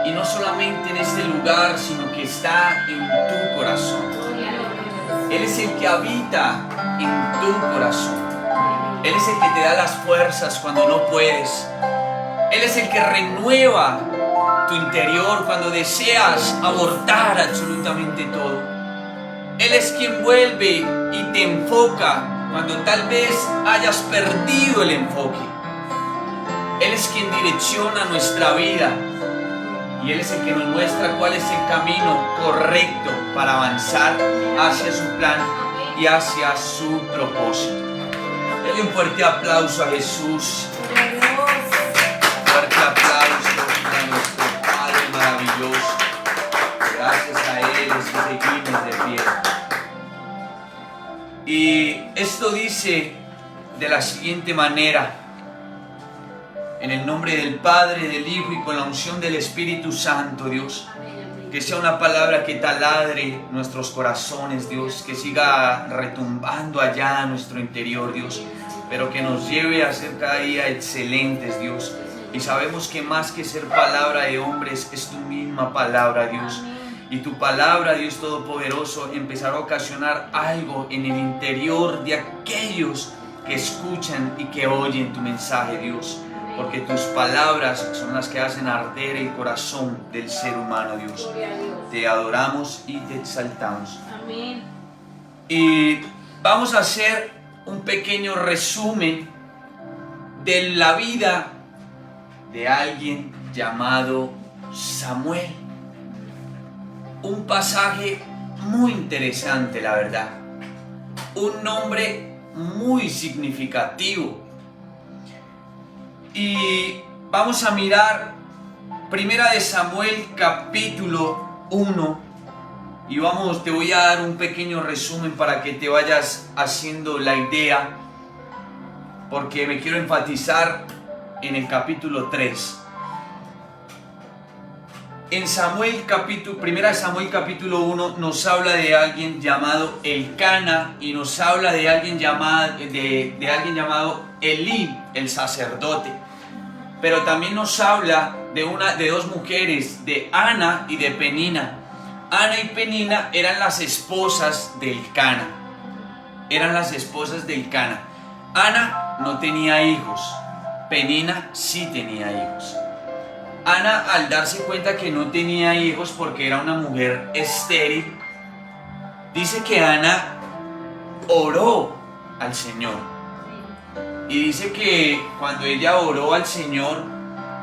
[SPEAKER 2] Y no solamente en este lugar, sino que está en tu corazón. Él es el que habita en tu corazón. Él es el que te da las fuerzas cuando no puedes. Él es el que renueva tu interior cuando deseas abortar absolutamente todo. Él es quien vuelve y te enfoca cuando tal vez hayas perdido el enfoque. Él es quien direcciona nuestra vida y Él es el que nos muestra cuál es el camino correcto para avanzar hacia su plan y hacia su propósito. Denle un fuerte aplauso a Jesús. Fuerte aplauso a nuestro Padre maravilloso. Gracias a Él es que seguimos de pie. Y esto dice de la siguiente manera: en el nombre del Padre, del Hijo y con la unción del Espíritu Santo, Dios, que sea una palabra que taladre nuestros corazones, Dios, que siga retumbando allá en nuestro interior, Dios, pero que nos lleve a ser cada día excelentes, Dios. Y sabemos que más que ser palabra de hombres, es tu misma palabra, Dios. Y tu palabra, Dios Todopoderoso, empezará a ocasionar algo en el interior de aquellos que escuchan y que oyen tu mensaje, Dios. Porque tus palabras son las que hacen arder el corazón del ser humano, Dios. Te adoramos y te exaltamos.
[SPEAKER 1] Amén.
[SPEAKER 2] Y vamos a hacer un pequeño resumen de la vida de alguien llamado Samuel. Un pasaje muy interesante, la verdad. Un nombre muy significativo. Y vamos a mirar Primera de Samuel capítulo 1 y te voy a dar un pequeño resumen para que te vayas haciendo la idea, porque me quiero enfatizar en el capítulo 3. En Primera de Samuel capítulo 1 nos habla de alguien llamado Elcana y nos habla de alguien llamado Elí, el sacerdote. Pero también nos habla de dos mujeres, de Ana y de Penina. Ana y Penina eran las esposas de Elcana. Ana no tenía hijos, Penina sí tenía hijos. Ana, al darse cuenta que no tenía hijos porque era una mujer estéril, dice que Ana oró al Señor. Y dice que cuando ella oró al Señor,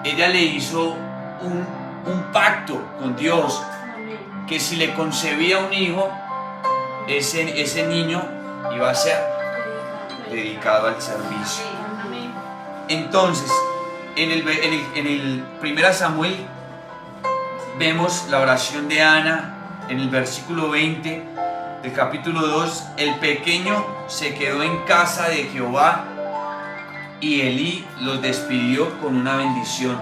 [SPEAKER 2] ella le hizo un pacto con Dios, que si le concebía un hijo, ese niño iba a ser dedicado al servicio. Entonces, en el 1 Samuel vemos la oración de Ana en el versículo 20 del capítulo 2. El pequeño se quedó en casa de Jehová y Elí los despidió con una bendición.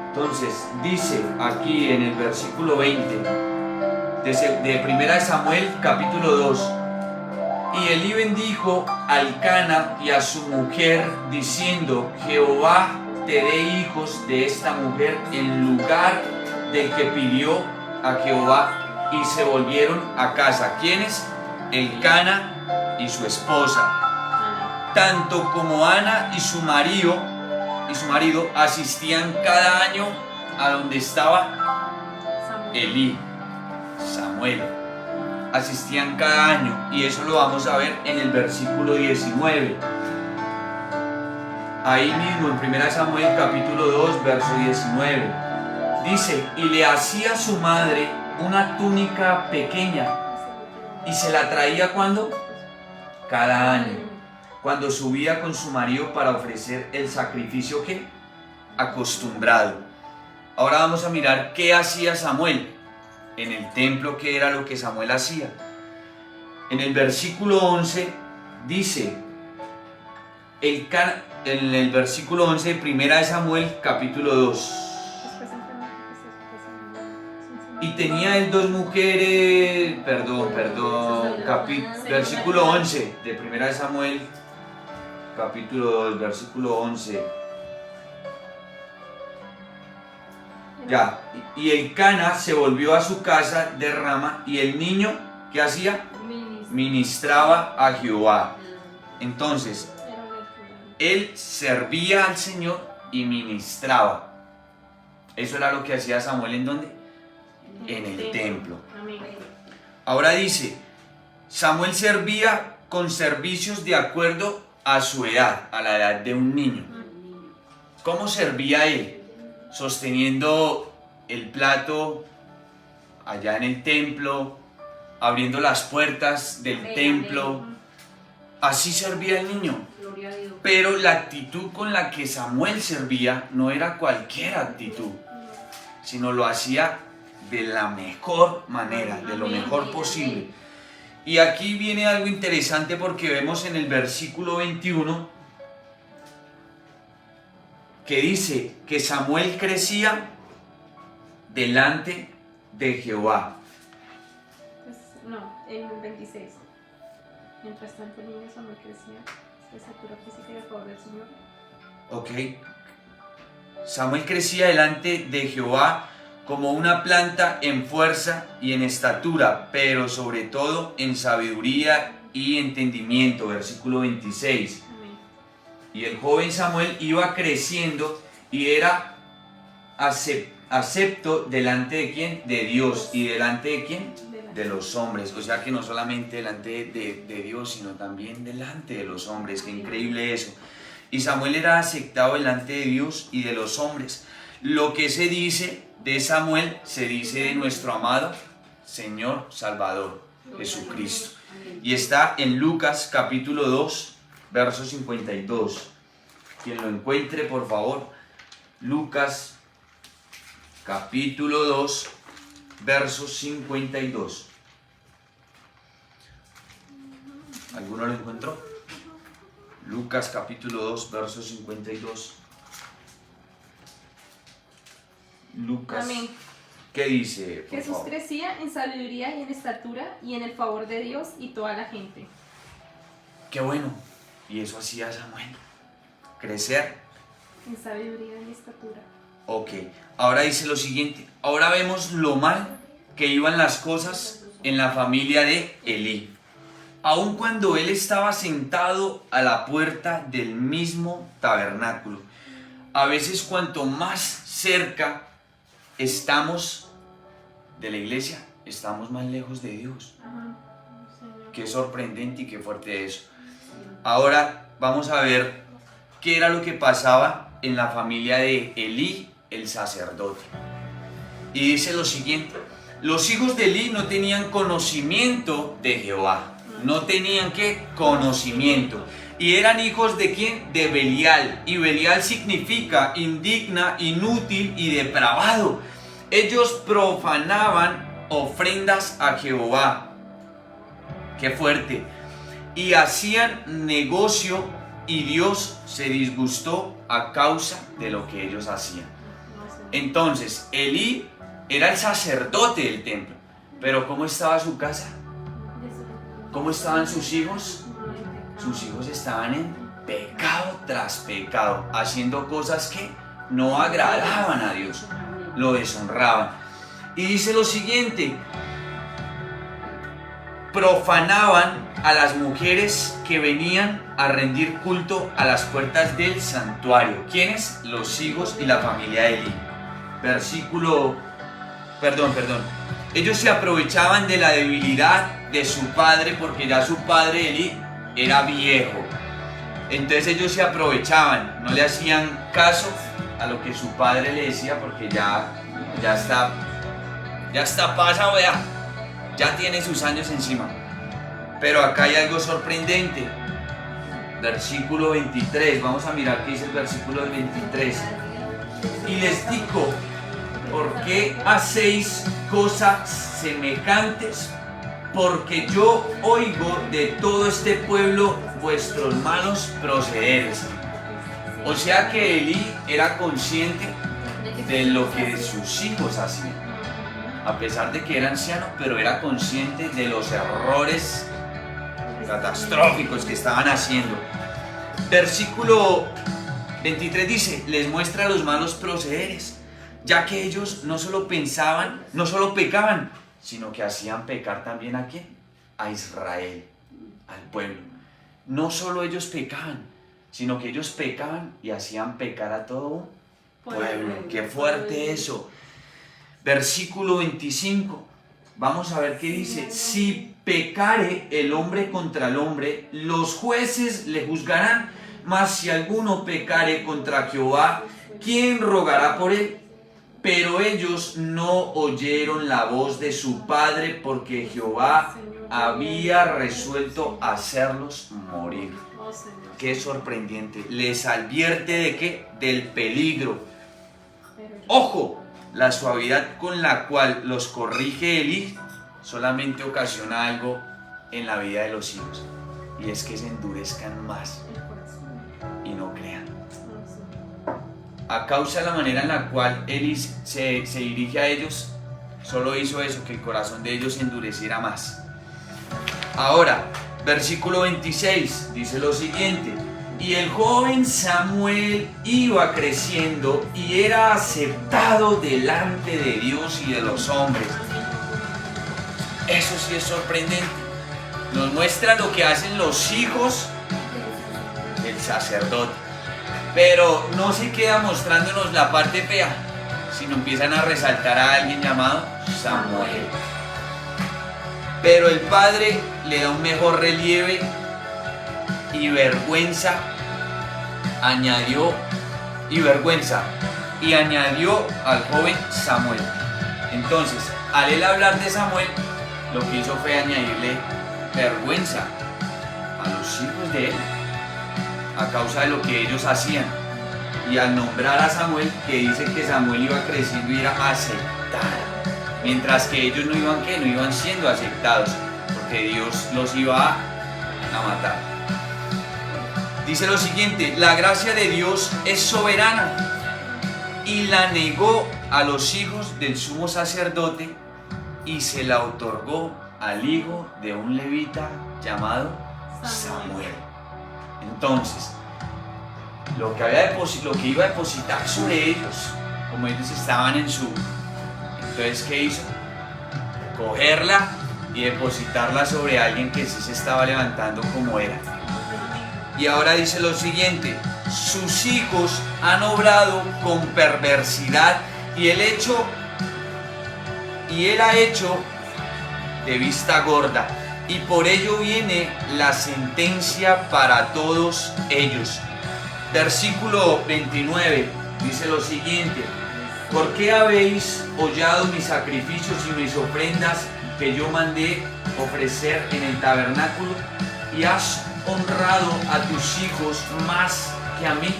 [SPEAKER 2] Entonces dice aquí en el versículo 20 de 1 Samuel capítulo 2: y Elí bendijo a Elcana y a su mujer, diciendo: Jehová te dé hijos de esta mujer en lugar del que pidió a Jehová. Y se volvieron a casa. ¿Quiénes? Elcana y su esposa. Tanto como Ana y su marido asistían cada año a donde estaba Elí, Samuel. Asistían cada año, y eso lo vamos a ver en el versículo 19. Ahí mismo en 1 Samuel capítulo 2 verso 19 dice: y le hacía su madre una túnica pequeña y se la traía cuando cada año, cuando subía con su marido para ofrecer el sacrificio que acostumbrado. Ahora vamos a mirar qué hacía Samuel en el templo, qué era lo que Samuel hacía. En el versículo 11 dice, en el versículo 11 de 1 Samuel capítulo 2: y tenía él 2 mujeres, versículo 11 de 1 Samuel, capítulo 2, versículo 11. Ya, y Elcana se volvió a su casa de Rama, y el niño, ¿qué hacía? Ministraba a Jehová. Entonces, él servía al Señor y ministraba. Eso era lo que hacía Samuel, ¿en dónde? En el templo. Ahora dice, Samuel servía con servicios de acuerdo a su edad, a la edad de un niño. ¿Cómo servía él? Sosteniendo el plato allá en el templo, abriendo las puertas del templo. Así servía el niño. Pero la actitud con la que Samuel servía no era cualquier actitud, sino lo hacía de la mejor manera, de lo mejor posible. Y aquí viene algo interesante, porque vemos en el versículo 21 que dice que Samuel crecía delante de Jehová.
[SPEAKER 1] No, en el 26. Mientras tanto el niño Samuel crecía de estatura física y a favor del Señor.
[SPEAKER 2] Ok. Samuel crecía delante de Jehová como una planta en fuerza y en estatura, pero sobre todo en sabiduría y entendimiento. Versículo 26. Y el joven Samuel iba creciendo y era acepto delante de ¿quién? De Dios. ¿Y delante de quién? De los hombres. O sea que no solamente delante de Dios, sino también delante de los hombres. Qué increíble eso. Y Samuel era aceptado delante de Dios y de los hombres. Lo que se dice de Samuel se dice de nuestro amado Señor Salvador Jesucristo. Y está en Lucas capítulo 2, verso 52. Quien lo encuentre, por favor. Lucas capítulo 2, verso 52. ¿Alguno lo encontró? Lucas capítulo 2, verso 52. Lucas.
[SPEAKER 1] Amén.
[SPEAKER 2] ¿Qué dice? Por
[SPEAKER 1] Jesús
[SPEAKER 2] favor?
[SPEAKER 1] crecía en sabiduría y en estatura y en el favor de Dios y toda la gente.
[SPEAKER 2] Qué bueno. Y eso hacía Samuel. Crecer.
[SPEAKER 1] En sabiduría y estatura.
[SPEAKER 2] Ok. Ahora dice lo siguiente. Ahora vemos lo mal que iban las cosas en la familia de Elí. Aun cuando él estaba sentado a la puerta del mismo tabernáculo. A veces cuanto más cerca estamos de la iglesia, estamos más lejos de Dios. Qué sorprendente y qué fuerte eso. Ahora vamos a ver qué era lo que pasaba en la familia de Elí, el sacerdote. Y dice lo siguiente: los hijos de Elí no tenían conocimiento de Jehová. No tenían ¿qué? Conocimiento. Y eran hijos de ¿quién? De Belial. Y Belial significa indigna, inútil y depravado. Ellos profanaban ofrendas a Jehová. Qué fuerte. Y hacían negocio, y Dios se disgustó a causa de lo que ellos hacían. Entonces, Elí era el sacerdote del templo. Pero ¿cómo estaba su casa? ¿Cómo estaban sus hijos? Sus hijos estaban en pecado tras pecado, haciendo cosas que no agradaban a Dios, lo deshonraban. Y dice lo siguiente: profanaban a las mujeres que venían a rendir culto a las puertas del santuario. ¿Quiénes? Los hijos y la familia de Elí. Ellos se aprovechaban de la debilidad de su padre, porque ya su padre Elí era viejo. Entonces ellos se aprovechaban, no le hacían caso a lo que su padre le decía, porque ya está pasado, ya tiene sus años encima. Pero acá hay algo sorprendente. Versículo 23, vamos a mirar qué dice el versículo 23. Y les dijo: ¿por qué hacéis cosas semejantes? Porque yo oigo de todo este pueblo vuestros malos procederes. O sea que Elí era consciente de lo que sus hijos hacían. a pesar de que era anciano, pero era consciente de los errores catastróficos que estaban haciendo. Versículo 23 dice, les muestra los malos procederes, ya que ellos no solo pecaban, sino que hacían pecar también ¿a quién? A Israel, al pueblo. No solo ellos pecaban, sino que ellos pecaban y hacían pecar a todo un pueblo. Qué fuerte eso. Versículo 25. Vamos a ver qué dice. Si pecare el hombre contra el hombre, los jueces le juzgarán. Mas si alguno pecare contra Jehová, ¿quién rogará por él? Pero ellos no oyeron la voz de su padre, porque Jehová había resuelto hacerlos morir. Qué sorprendente. Les advierte de qué? Del peligro. Ojo, la suavidad con la cual los corrige Elí solamente ocasiona algo en la vida de los hijos, y es que se endurezcan más y no crean. A causa de la manera en la cual Elí se dirige a ellos, solo hizo eso, que el corazón de ellos se endureciera más. Ahora, versículo 26 dice lo siguiente: y el joven Samuel iba creciendo y era aceptado delante de Dios y de los hombres. Eso sí es sorprendente. Nos muestra lo que hacen los hijos del sacerdote. Pero no se queda mostrándonos la parte fea, sino empiezan a resaltar a alguien llamado Samuel. Pero el padre le da un mejor relieve y vergüenza añadió al joven Samuel. Entonces, al él hablar de Samuel, lo que hizo fue añadirle vergüenza a los hijos de él a causa de lo que ellos hacían. Y al nombrar a Samuel, que dice que Samuel iba creciendo y era aceptado, mientras que ellos no iban siendo aceptados, porque Dios los iba a matar. Dice lo siguiente: la gracia de Dios es soberana y la negó a los hijos del sumo sacerdote y se la otorgó al hijo de un levita llamado Samuel. Entonces, lo que iba a depositar sobre ellos, como ellos estaban entonces, ¿qué hizo? Cogerla y depositarla sobre alguien que sí se estaba levantando como era. Y ahora dice lo siguiente: sus hijos han obrado con perversidad y él ha hecho de vista gorda, y por ello viene la sentencia para todos ellos. Versículo 29 dice lo siguiente: ¿por qué habéis hollado mis sacrificios y mis ofrendas que yo mandé ofrecer en el tabernáculo? Y has honrado a tus hijos más que a mí,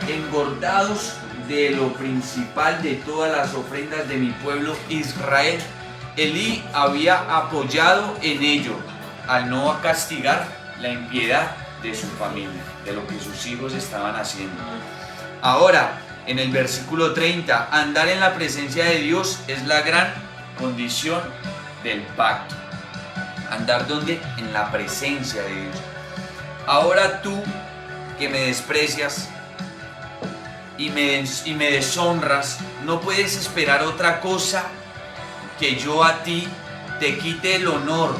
[SPEAKER 2] engordados de lo principal de todas las ofrendas de mi pueblo Israel. Elí había apoyado en ello, al no castigar la impiedad de su familia, de lo que sus hijos estaban haciendo. Ahora, en el versículo 30, andar en la presencia de Dios es la gran condición del pacto. ¿Andar dónde? En la presencia de Dios. Ahora tú, que me desprecias y me deshonras, no puedes esperar otra cosa que yo a ti te quite el honor,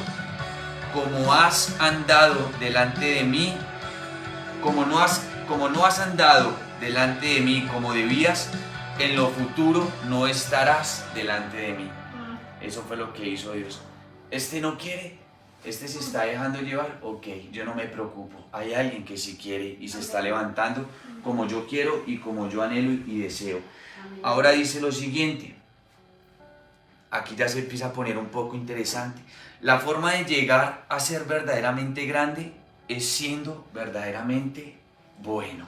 [SPEAKER 2] como has andado delante de mí, como no has andado delante de mí como debías, en lo futuro no estarás delante de mí. Eso fue lo que hizo Dios. Este no quiere, este se está dejando llevar, ok, yo no me preocupo. Hay alguien que sí quiere y se está levantando como yo quiero y como yo anhelo y deseo. Ahora dice lo siguiente, aquí ya se empieza a poner un poco interesante. La forma de llegar a ser verdaderamente grande es siendo verdaderamente bueno.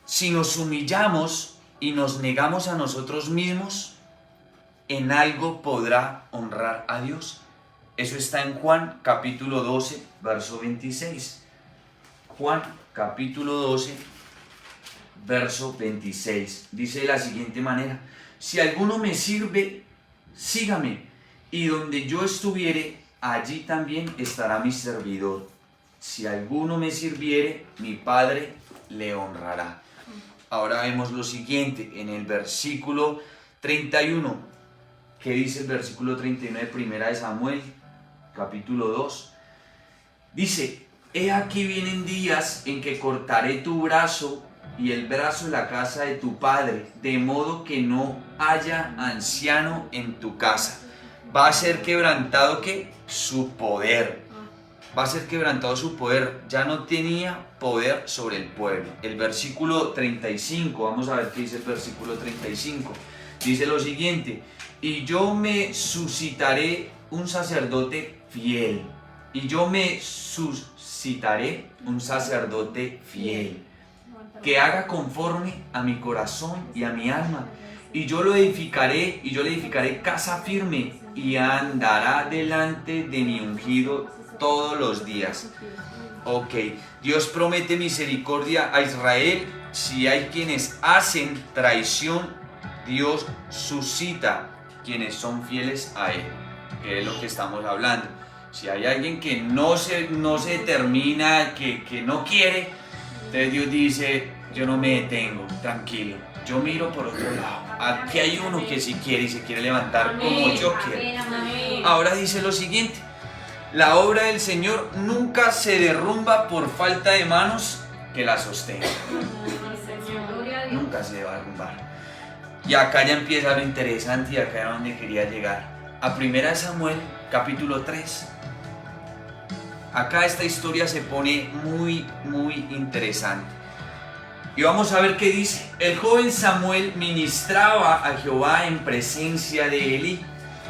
[SPEAKER 2] Si nos humillamos y nos negamos a nosotros mismos, en algo podrá honrar a Dios. Eso está en Juan capítulo 12, verso 26. Juan capítulo 12, verso 26. Dice de la siguiente manera: si alguno me sirve, sígame, y donde yo estuviere, allí también estará mi servidor. Si alguno me sirviere, mi Padre le honrará. Ahora vemos lo siguiente en el versículo 31. ¿Qué dice el versículo 31 de Primera de Samuel, capítulo 2? Dice: he aquí vienen días en que cortaré tu brazo y el brazo de la casa de tu padre, de modo que no haya anciano en tu casa. Va a ser quebrantado ¿qué? Su poder. Va a ser quebrantado su poder. Ya no tenía poder sobre el pueblo. El versículo 35, vamos a ver qué dice el versículo 35. Dice lo siguiente: y yo me suscitaré un sacerdote fiel. Y yo me suscitaré un sacerdote fiel, que haga conforme a mi corazón y a mi alma. Y yo lo edificaré, y yo le edificaré casa firme, y andará delante de mi ungido todos los días. Ok, Dios promete misericordia a Israel. Si hay quienes hacen traición, Dios suscita quienes son fieles a Él, que es lo que estamos hablando. Si hay alguien que no se determina, que no quiere, entonces Dios dice: yo no me detengo, tranquilo, yo miro por otro lado. Aquí hay uno que sí quiere y se quiere levantar como yo quiero. Ahora dice lo siguiente: la obra del Señor nunca se derrumba por falta de manos que la sostengan. Nunca se va a derrumbar. Y acá ya empieza lo interesante, y acá era donde quería llegar. A 1 Samuel, capítulo 3. Acá esta historia se pone muy, muy interesante. Y vamos a ver qué dice. El joven Samuel ministraba a Jehová en presencia de Elí,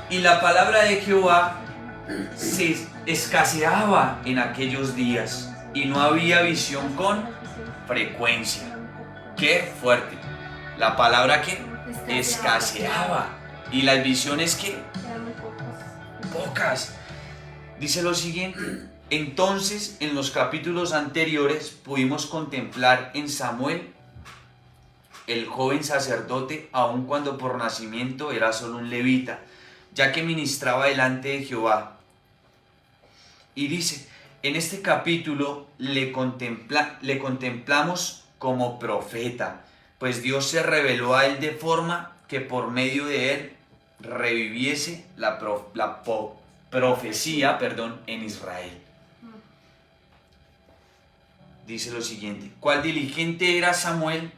[SPEAKER 2] y la palabra de Jehová se escaseaba en aquellos días, y no había visión con frecuencia. Qué fuerte. La palabra que escaseaba, y las visiones que pocas. Dice lo siguiente: entonces en los capítulos anteriores pudimos contemplar en Samuel el joven sacerdote, aun cuando por nacimiento era solo un levita, ya que ministraba delante de Jehová. Y dice, en este capítulo le contemplamos como profeta, pues Dios se reveló a él de forma que por medio de él reviviese la profecía en Israel. Dice lo siguiente: cuál diligente era Samuel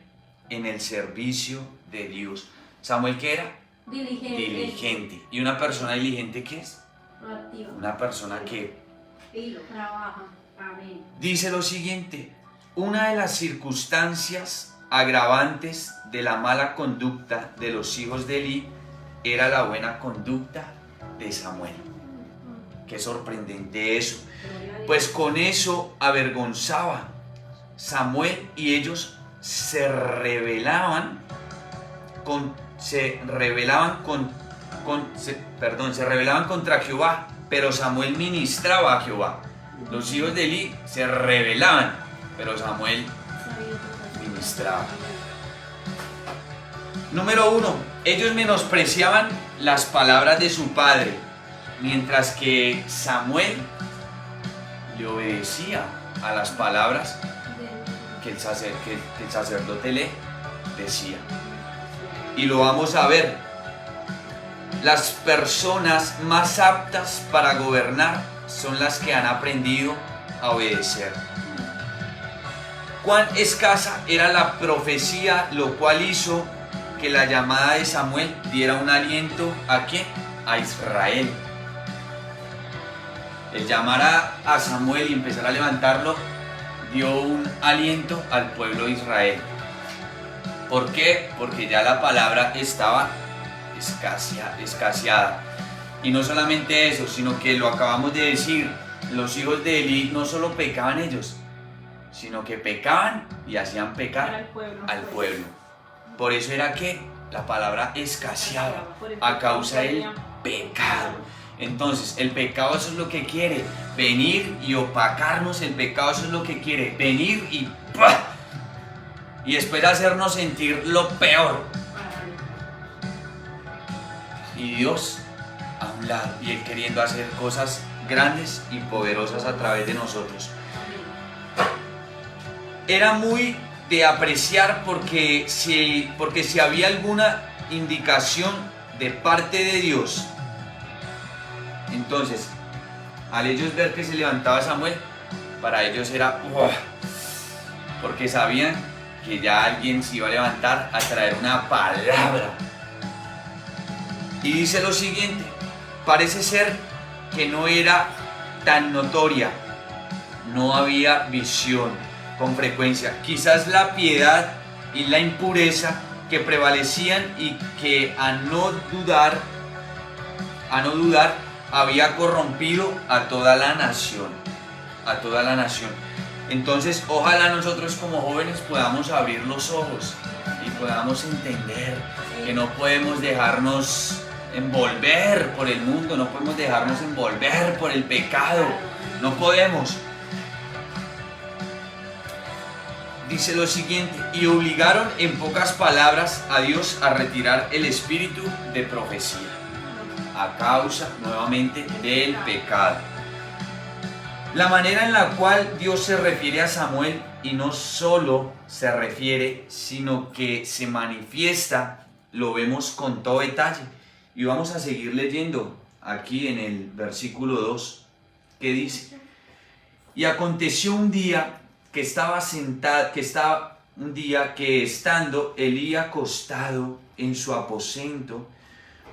[SPEAKER 2] en el servicio de Dios. ¿Samuel qué era? Diligente. ¿Y una persona diligente qué es?
[SPEAKER 3] Proactiva.
[SPEAKER 2] Una persona que
[SPEAKER 3] trabaja. Amén.
[SPEAKER 2] dice lo siguiente: una de las circunstancias agravantes de la mala conducta de los hijos de Elí era la buena conducta de Samuel. Qué sorprendente eso. Pues con eso avergonzaba Samuel, y ellos se rebelaban contra Jehová, pero Samuel ministraba a Jehová. Los hijos de Elí se rebelaban, pero Samuel ministraba. Número 1. Ellos menospreciaban las palabras de su padre, mientras que Samuel le obedecía a las palabras que el sacerdote le decía. Y lo vamos a ver. Las personas más aptas para gobernar son las que han aprendido a obedecer. Cuán escasa era la profecía, lo cual hizo que la llamada de Samuel diera un aliento ¿a quién? A Israel. El llamar a Samuel y empezar a levantarlo dio un aliento al pueblo de Israel. ¿Por qué? Porque ya la palabra estaba escaseada. Y no solamente eso, sino que lo acabamos de decir, los hijos de Elí no solo pecaban ellos, sino que pecaban y hacían pecar al pueblo. Por eso era que la palabra escaseaba, a causa del pecado. Entonces, el pecado eso es lo que quiere, venir y opacarnos. El pecado eso es lo que quiere, venir y ¡pah! Y después hacernos sentir lo peor. y Dios a un lado, y Él queriendo hacer cosas grandes y poderosas a través de nosotros. Era muy de apreciar porque si había alguna indicación de parte de Dios, entonces al ellos ver que se levantaba Samuel, para ellos era ¡oh!, porque sabían que ya alguien se iba a levantar a traer una palabra. Y dice lo siguiente: parece ser que no era tan notoria, no había visión con frecuencia, quizás la piedad y la impureza que prevalecían y que a no dudar había corrompido a toda la nación, Entonces ojalá nosotros como jóvenes podamos abrir los ojos y podamos entender que no podemos dejarnos envolver por el mundo, no podemos dejarnos envolver por el pecado, no podemos. Dice lo siguiente: y obligaron en pocas palabras a Dios a retirar el espíritu de profecía a causa nuevamente del pecado. La manera en la cual Dios se refiere a Samuel, y no solo se refiere, sino que se manifiesta, lo vemos con todo detalle. Y vamos a seguir leyendo aquí en el versículo 2, que dice: y aconteció un día que estando Elí acostado en su aposento,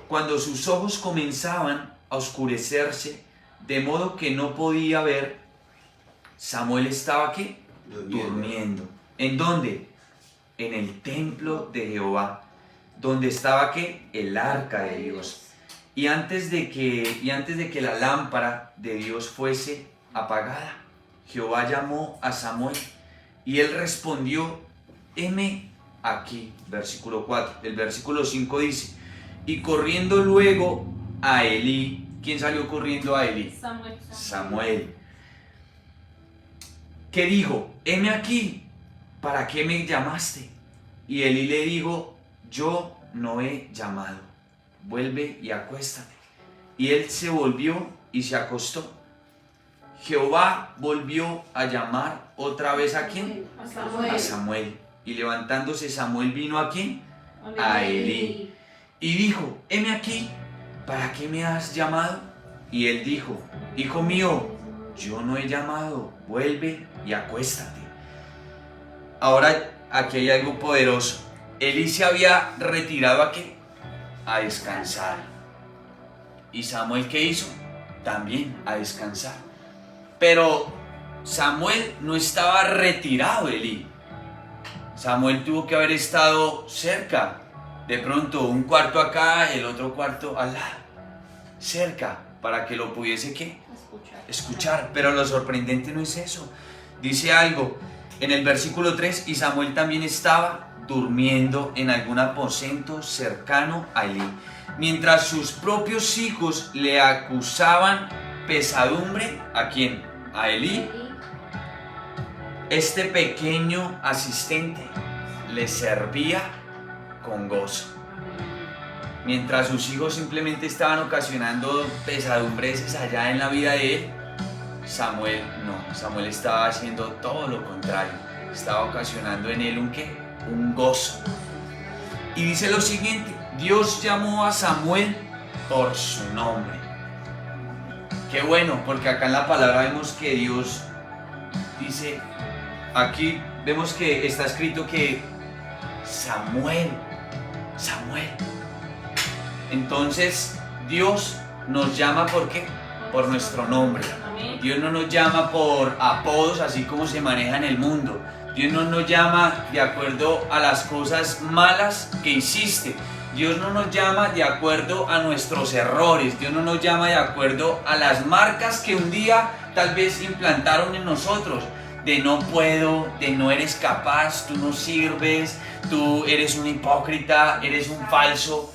[SPEAKER 2] cuando sus ojos comenzaban a oscurecerse, de modo que no podía ver, Samuel estaba ¿qué? Durmiendo. ¿En dónde? En el templo de Jehová, donde estaba ¿qué? El arca de Dios. Y antes de que la lámpara de Dios fuese apagada, Jehová llamó a Samuel, y él respondió: heme aquí. Versículo 4. El versículo 5 dice: y corriendo luego a Elí. ¿Quién salió corriendo a Elí? Samuel. ¿Qué dijo? Heme aquí, ¿para qué me llamaste? Y Elí le dijo: yo no he llamado, vuelve y acuéstate. Y él se volvió y se acostó. Jehová volvió a llamar otra vez ¿a quién? A Samuel. Y levantándose Samuel vino ¿a quién? A Elí. Y dijo: heme aquí, ¿para qué me has llamado? Y él dijo: hijo mío, yo no he llamado, vuelve y acuéstate. Ahora aquí hay algo poderoso. Elí se había retirado ¿a qué? A descansar. ¿Y Samuel qué hizo? También a descansar. Pero Samuel no estaba retirado de Elí. Samuel tuvo que haber estado cerca. De pronto un cuarto acá, el otro cuarto al lado. Cerca, para que lo pudiese ¿qué? Escuchar. Pero lo sorprendente no es eso. Dice algo en el versículo 3: y Samuel también estaba durmiendo en algún aposento cercano a Elí, mientras sus propios hijos le acusaban pesadumbre. ¿A quién? A Elí. Este pequeño asistente le servía con gozo, mientras sus hijos simplemente estaban ocasionando pesadumbres allá en la vida de él. Samuel no, Samuel estaba haciendo todo lo contrario, estaba ocasionando en él un gozo. Y dice lo siguiente: Dios llamó a Samuel por su nombre. Qué bueno, porque acá en la palabra vemos que Dios dice, aquí vemos que está escrito que Samuel. Entonces Dios nos llama ¿por qué? Por nuestro nombre. Dios no nos llama por apodos así como se maneja en el mundo. Dios no nos llama de acuerdo a las cosas malas que hiciste. Dios no nos llama de acuerdo a nuestros errores. Dios no nos llama de acuerdo a las marcas que un día tal vez implantaron en nosotros. De no puedo, de no eres capaz, tú no sirves, tú eres un hipócrita, eres un falso.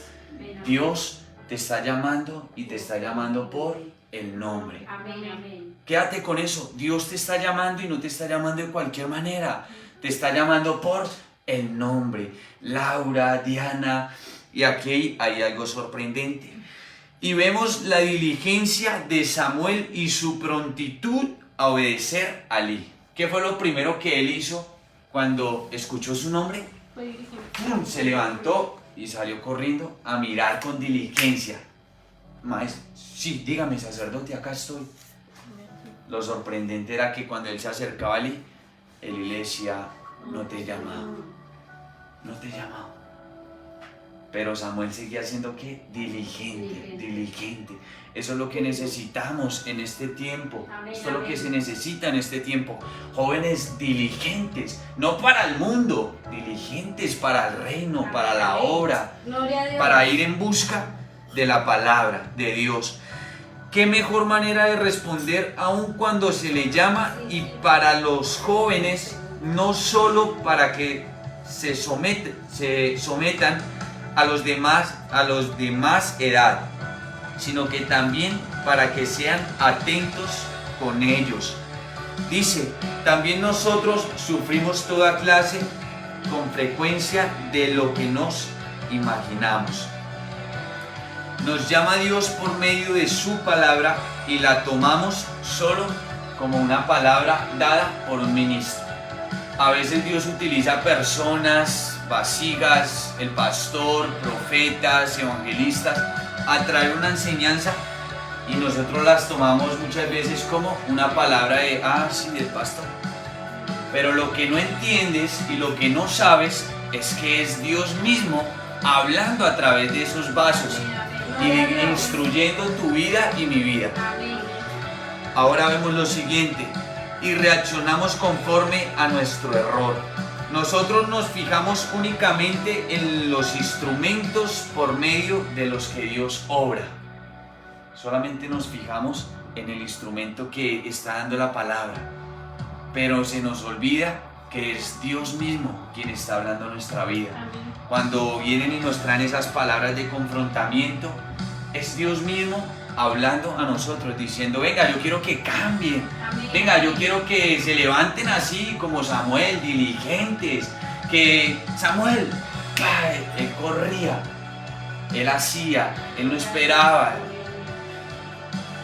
[SPEAKER 2] Dios te está llamando y te está llamando por el nombre.
[SPEAKER 3] Amén.
[SPEAKER 2] Quédate con eso. Dios te está llamando y no te está llamando de cualquier manera. Te está llamando por el nombre. Laura, Diana, Y aquí hay algo sorprendente. Y vemos la diligencia de Samuel y su prontitud a obedecer a Elí. ¿Qué fue lo primero que él hizo cuando escuchó su nombre? Se levantó y salió corriendo a mirar con diligencia. Maestro, sí, dígame, sacerdote, acá estoy. Lo sorprendente era que cuando él se acercaba a Elí le decía, no te he llamado, no te he llamado. Pero Samuel seguía siendo ¿qué? Diligente. Eso es lo que necesitamos en este tiempo. Esto es lo que se necesita en este tiempo. Jóvenes diligentes, no para el mundo, diligentes para el reino, para la obra, para ir en busca de la palabra de Dios. ¿Qué mejor manera de responder aun cuando se le llama? Y para los jóvenes, no solo para que se sometan a los demás edad, sino que también para que sean atentos con ellos. Dice, también nosotros sufrimos toda clase con frecuencia de lo que nos imaginamos. Nos llama Dios por medio de su palabra y la tomamos solo como una palabra dada por un ministro. A veces Dios utiliza personas, vasijas, el pastor, profetas, evangelistas, a traer una enseñanza y nosotros las tomamos muchas veces como una palabra de, sí, del pastor. Pero lo que no entiendes y lo que no sabes es que es Dios mismo hablando a través de esos vasos y instruyendo tu vida y mi vida. Ahora vemos lo siguiente, y reaccionamos conforme a nuestro error. Nosotros nos fijamos únicamente en los instrumentos por medio de los que Dios obra. Solamente nos fijamos en el instrumento que está dando la palabra, pero se nos olvida que es Dios mismo quien está hablando en nuestra vida. Cuando vienen y nos traen esas palabras de confrontamiento, es Dios mismo hablando a nosotros, diciendo, venga, yo quiero que cambien, venga, yo quiero que se levanten así como Samuel, diligentes, que Samuel, él corría, él hacía, él no esperaba.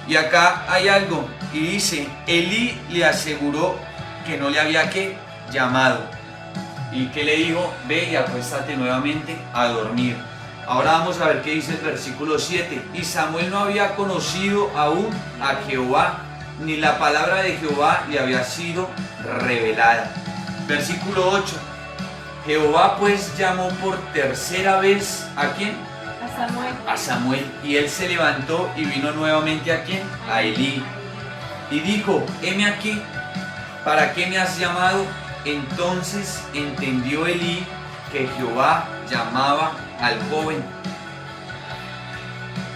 [SPEAKER 2] Y acá hay algo, y dice, Elí le aseguró que no le había ¿qué? Llamado, y que le dijo, ve y acuéstate nuevamente a dormir. Ahora vamos a ver qué dice el versículo 7. Y Samuel no había conocido aún a Jehová, ni la palabra de Jehová le había sido revelada. Versículo 8. Jehová pues llamó por tercera vez, ¿a quién? A Samuel. Y él se levantó y vino nuevamente ¿a quién? A Elí. Y dijo, heme aquí, ¿para qué me has llamado? Entonces entendió Elí que Jehová llamaba al joven.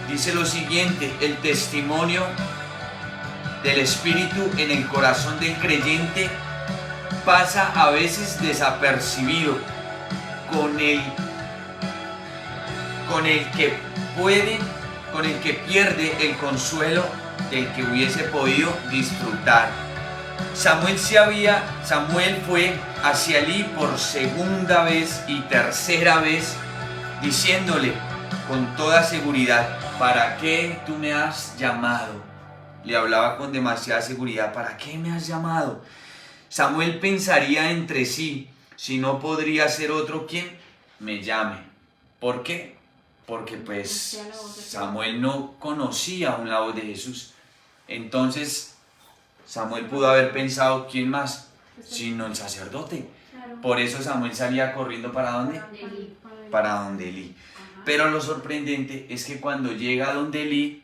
[SPEAKER 2] Dice lo siguiente, el testimonio del Espíritu en el corazón del creyente pasa a veces desapercibido, con el que pierde el consuelo del que hubiese podido disfrutar. Samuel fue hacia Elí por segunda vez y tercera vez, diciéndole con toda seguridad, ¿para qué tú me has llamado? Le hablaba con demasiada seguridad, ¿para qué me has llamado? Samuel pensaría entre sí, si no podría ser otro quien me llame. ¿Por qué? Porque pues Samuel no conocía aún la voz de Jesús. Entonces Samuel pudo haber pensado, ¿quién más? Sino el sacerdote. Por eso Samuel salía corriendo, ¿para dónde? Para donde Elí. Pero lo sorprendente es que cuando llega a donde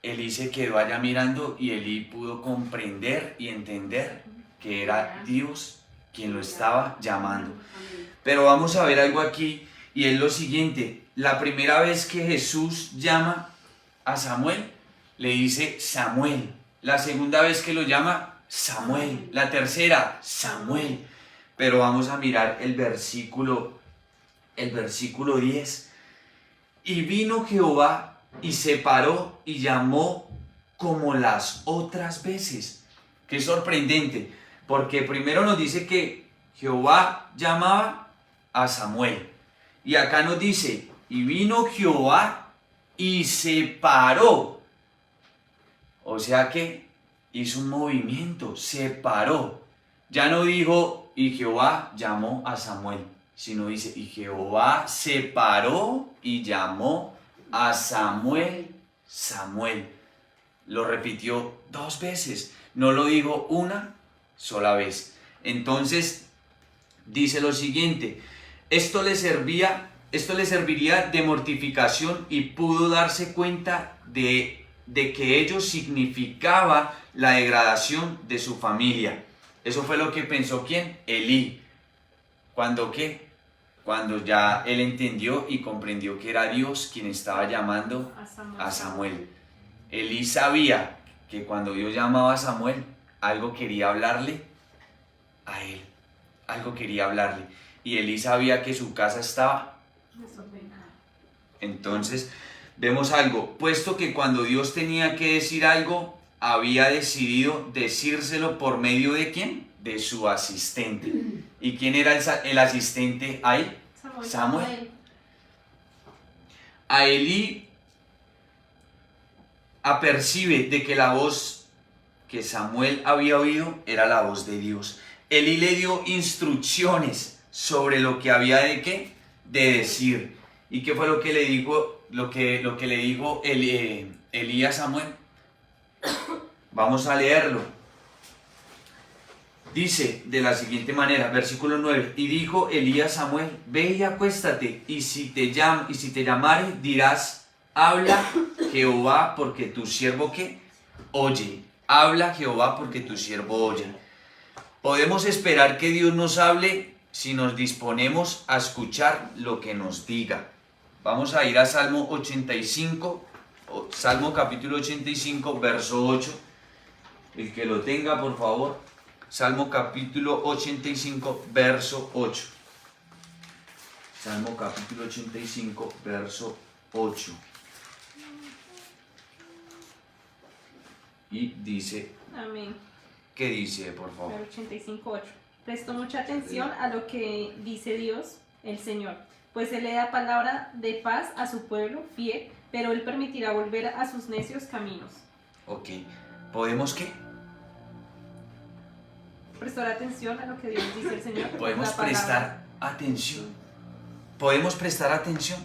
[SPEAKER 2] Elí se quedó allá mirando y Elí pudo comprender y entender que era Dios quien lo estaba llamando. Pero vamos a ver algo aquí y es lo siguiente. La primera vez que Jesús llama a Samuel, le dice Samuel. La segunda vez que lo llama, Samuel. La tercera, Samuel. Pero vamos a mirar el versículo 10. Y vino Jehová y se paró y llamó como las otras veces. Qué sorprendente, porque primero nos dice que Jehová llamaba a Samuel. Y acá nos dice Y vino Jehová y se paró. O sea que hizo un movimiento, se paró. Ya no dijo, y Jehová llamó a Samuel, sino dice, y Jehová se paró y llamó a Samuel, Samuel. Lo repitió 2 veces, no lo dijo una sola vez. Entonces dice lo siguiente, esto le serviría de mortificación y pudo darse cuenta de que ello significaba la degradación de su familia. Eso fue lo que pensó ¿quién? Elí. ¿Cuándo qué? Cuando ya él entendió y comprendió que era Dios quien estaba llamando a Samuel. Elí sabía que cuando Dios llamaba a Samuel, algo quería hablarle a él. Algo quería hablarle. Y Elí sabía que su casa estaba
[SPEAKER 1] Desordenada.
[SPEAKER 2] Entonces, vemos algo. Puesto que cuando Dios tenía que decir algo, había decidido decírselo por medio de ¿quién? De su asistente. ¿Y quién era el asistente ahí? Samuel. A Elí apercibe de que la voz que Samuel había oído era la voz de Dios. Elí le dio instrucciones sobre lo que había de qué, de decir. ¿Y qué fue lo que le dijo, lo que le dijo Elí a Samuel? Vamos a leerlo. Dice de la siguiente manera, versículo 9, y dijo Elí a Samuel, ve y acuéstate, y si te llamare, dirás, habla Jehová, porque tu siervo ¿qué? Oye. Habla Jehová, porque tu siervo oye. Podemos esperar que Dios nos hable si nos disponemos a escuchar lo que nos diga. Vamos a ir a Salmo 85, Salmo capítulo 85, verso 8. El que lo tenga, por favor. Salmo capítulo 85, verso 8. Salmo capítulo 85, verso 8. Y dice,
[SPEAKER 1] Amén.
[SPEAKER 2] ¿qué dice, por favor?
[SPEAKER 1] 85:8. Prestó mucha atención a lo que dice Dios, el Señor, pues Él le da palabra de paz a su pueblo fiel, pero Él permitirá volver a sus necios caminos.
[SPEAKER 2] Ok, ¿podemos qué?
[SPEAKER 1] Prestar atención a lo que Dios dice el Señor.
[SPEAKER 2] Podemos
[SPEAKER 1] la palabra.
[SPEAKER 2] prestar atención. Podemos prestar atención.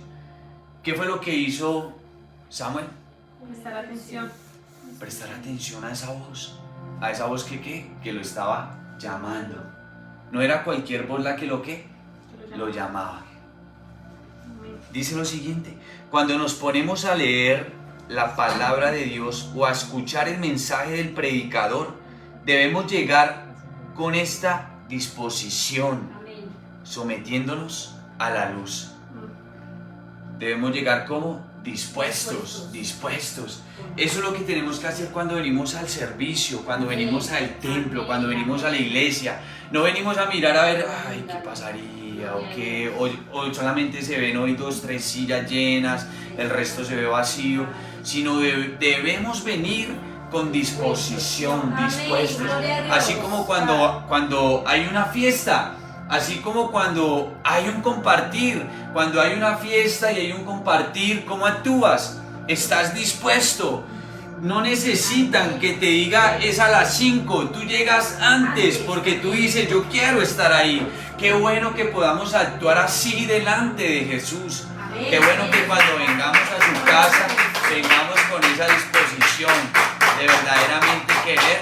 [SPEAKER 2] ¿Qué fue lo que hizo Samuel?
[SPEAKER 1] Prestar atención.
[SPEAKER 2] Prestar atención a esa voz que lo estaba llamando. No era cualquier voz la que lo llamaba.
[SPEAKER 1] Amén.
[SPEAKER 2] Dice lo siguiente, cuando nos ponemos a leer la palabra de Dios o a escuchar el mensaje del predicador, debemos llegar con esta disposición, sometiéndonos a la luz. Debemos llegar como dispuestos. Eso es lo que tenemos que hacer cuando venimos al servicio, cuando venimos al templo, cuando venimos a la iglesia. No venimos a mirar a ver, ay, qué pasaría, o qué, o solamente se ven hoy 2, 3 sillas llenas, el resto se ve vacío, sino debemos venir con disposición, dispuestos. Así como cuando hay una fiesta, así como cuando hay un compartir, cuando hay una fiesta y hay un compartir, ¿cómo actúas? ¿Estás dispuesto? No necesitan que te diga es a las 5, tú llegas antes porque tú dices yo quiero estar ahí. Qué bueno que podamos actuar así delante de Jesús. Qué bueno que cuando vengamos a su casa, vengamos con esa disposición de verdaderamente querer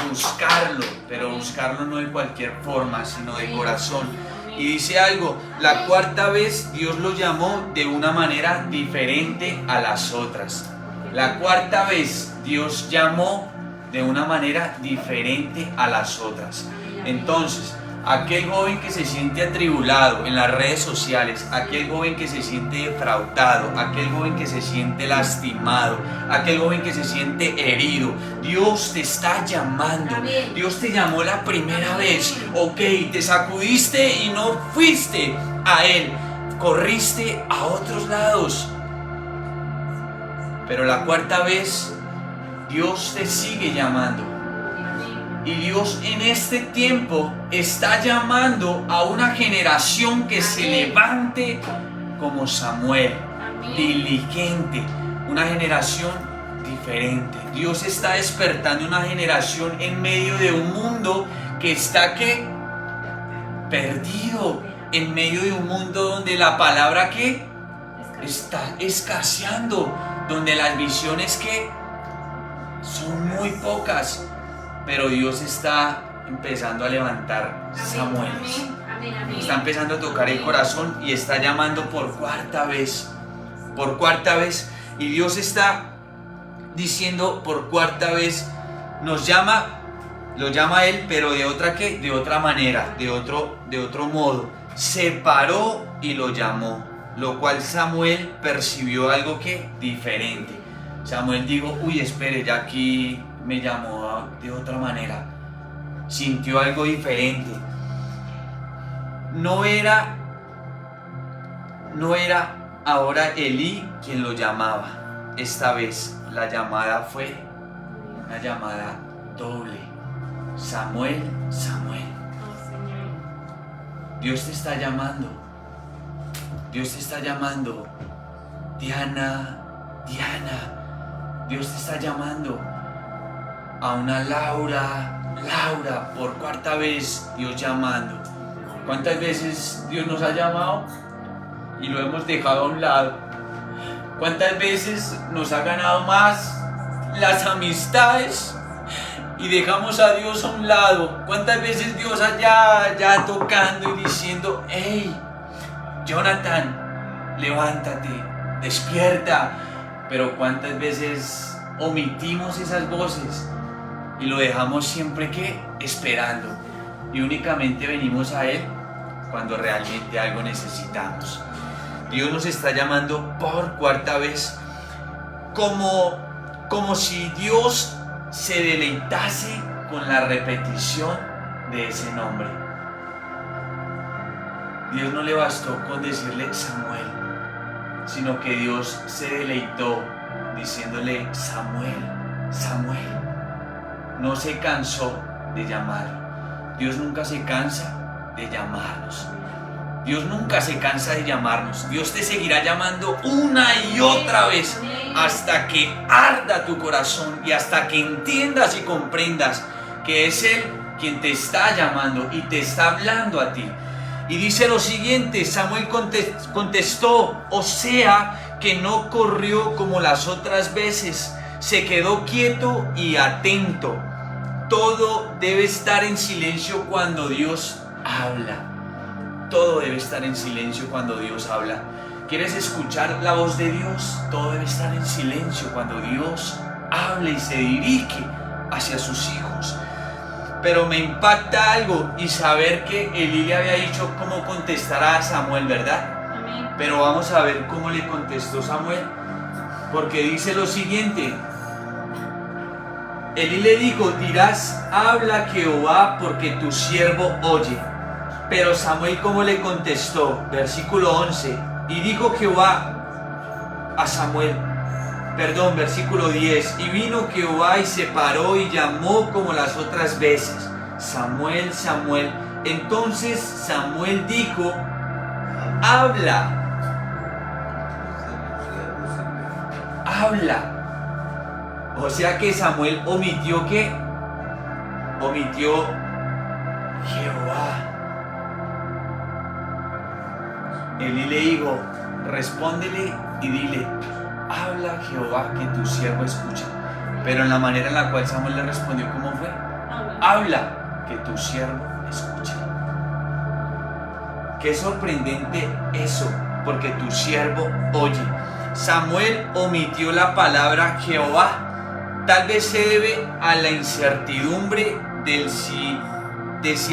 [SPEAKER 2] buscarlo, pero buscarlo no de cualquier forma, sino de corazón. Y dice algo, la cuarta vez Dios lo llamó de una manera diferente a las otras. La cuarta vez Dios llamó de una manera diferente a las otras. Entonces, aquel joven que se siente atribulado en las redes sociales, aquel joven que se siente defraudado, aquel joven que se siente lastimado, aquel joven que se siente herido, Dios te está llamando. Dios te llamó la primera vez, ok, te sacudiste y no fuiste a Él, corriste a otros lados. Pero la cuarta vez, Dios te sigue llamando. Y Dios en este tiempo está llamando a una generación que se levante como Samuel,
[SPEAKER 1] Amén.
[SPEAKER 2] diligente, una generación diferente. Dios está despertando una generación en medio de un mundo que está ¿qué? Perdido, en medio de un mundo donde la palabra ¿qué? Está escaseando, donde las visiones ¿qué? Son muy pocas, pero Dios está empezando a levantar Samueles.
[SPEAKER 1] Amén, amén.
[SPEAKER 2] Está empezando a tocar el corazón y está llamando por cuarta vez, y Dios está diciendo por cuarta vez, nos llama, lo llama a Él, pero de otra ¿qué? De otra manera, de otro modo. Separó y lo llamó, lo cual Samuel percibió algo que diferente. Samuel dijo, uy, espere, ya aquí me llamó de otra manera. Sintió algo diferente. No era ahora Elí quien lo llamaba. Esta vez la llamada fue una llamada doble. Samuel, Samuel.
[SPEAKER 1] Oh, Señor.
[SPEAKER 2] Dios te está llamando. Dios te está llamando. Diana, Diana. Dios te está llamando a una Laura, Laura, por cuarta vez Dios llamando. ¿Cuántas veces Dios nos ha llamado y lo hemos dejado a un lado? ¿Cuántas veces nos ha ganado más las amistades y dejamos a Dios a un lado? ¿Cuántas veces Dios allá ya tocando y diciendo, hey, Jonathan, levántate, despierta? Pero cuántas veces omitimos esas voces y lo dejamos siempre que esperando, y únicamente venimos a Él cuando realmente algo necesitamos. Dios nos está llamando por cuarta vez, como si Dios se deleitase con la repetición de ese nombre. Dios no le bastó con decirle Samuel, sino que Dios se deleitó diciéndole Samuel, Samuel. No se cansó de llamarlo. Dios nunca se cansa de llamarnos. Dios nunca se cansa de llamarnos. Dios te seguirá llamando una y otra vez hasta que arda tu corazón y hasta que entiendas y comprendas que es Él quien te está llamando y te está hablando a ti. Y dice lo siguiente, Samuel contestó, o sea que no corrió como las otras veces, se quedó quieto y atento. Todo debe estar en silencio cuando Dios habla. Todo debe estar en silencio cuando Dios habla. ¿Quieres escuchar la voz de Dios? Todo debe estar en silencio cuando Dios habla y se dirige hacia sus hijos. Pero me impacta algo y saber que Elí le había dicho cómo contestará a Samuel, ¿verdad?
[SPEAKER 1] Amén.
[SPEAKER 2] Pero vamos a ver cómo le contestó Samuel, porque dice lo siguiente. Elí le dijo, dirás, habla Jehová porque tu siervo oye. Pero Samuel cómo le contestó, versículo 11, y dijo Jehová a Samuel, versículo 10, y vino Jehová y se paró y llamó como las otras veces, Samuel, Samuel. Entonces Samuel dijo, habla, habla. O sea que Samuel omitió ¿qué? Omitió Jehová. Elí le dijo, respóndele y dile, habla Jehová que tu siervo escucha. Pero en la manera en la cual Samuel le respondió, ¿cómo fue? Habla que tu siervo escucha. Qué sorprendente eso, porque tu siervo oye. Samuel omitió la palabra Jehová. Tal vez se debe a la incertidumbre de si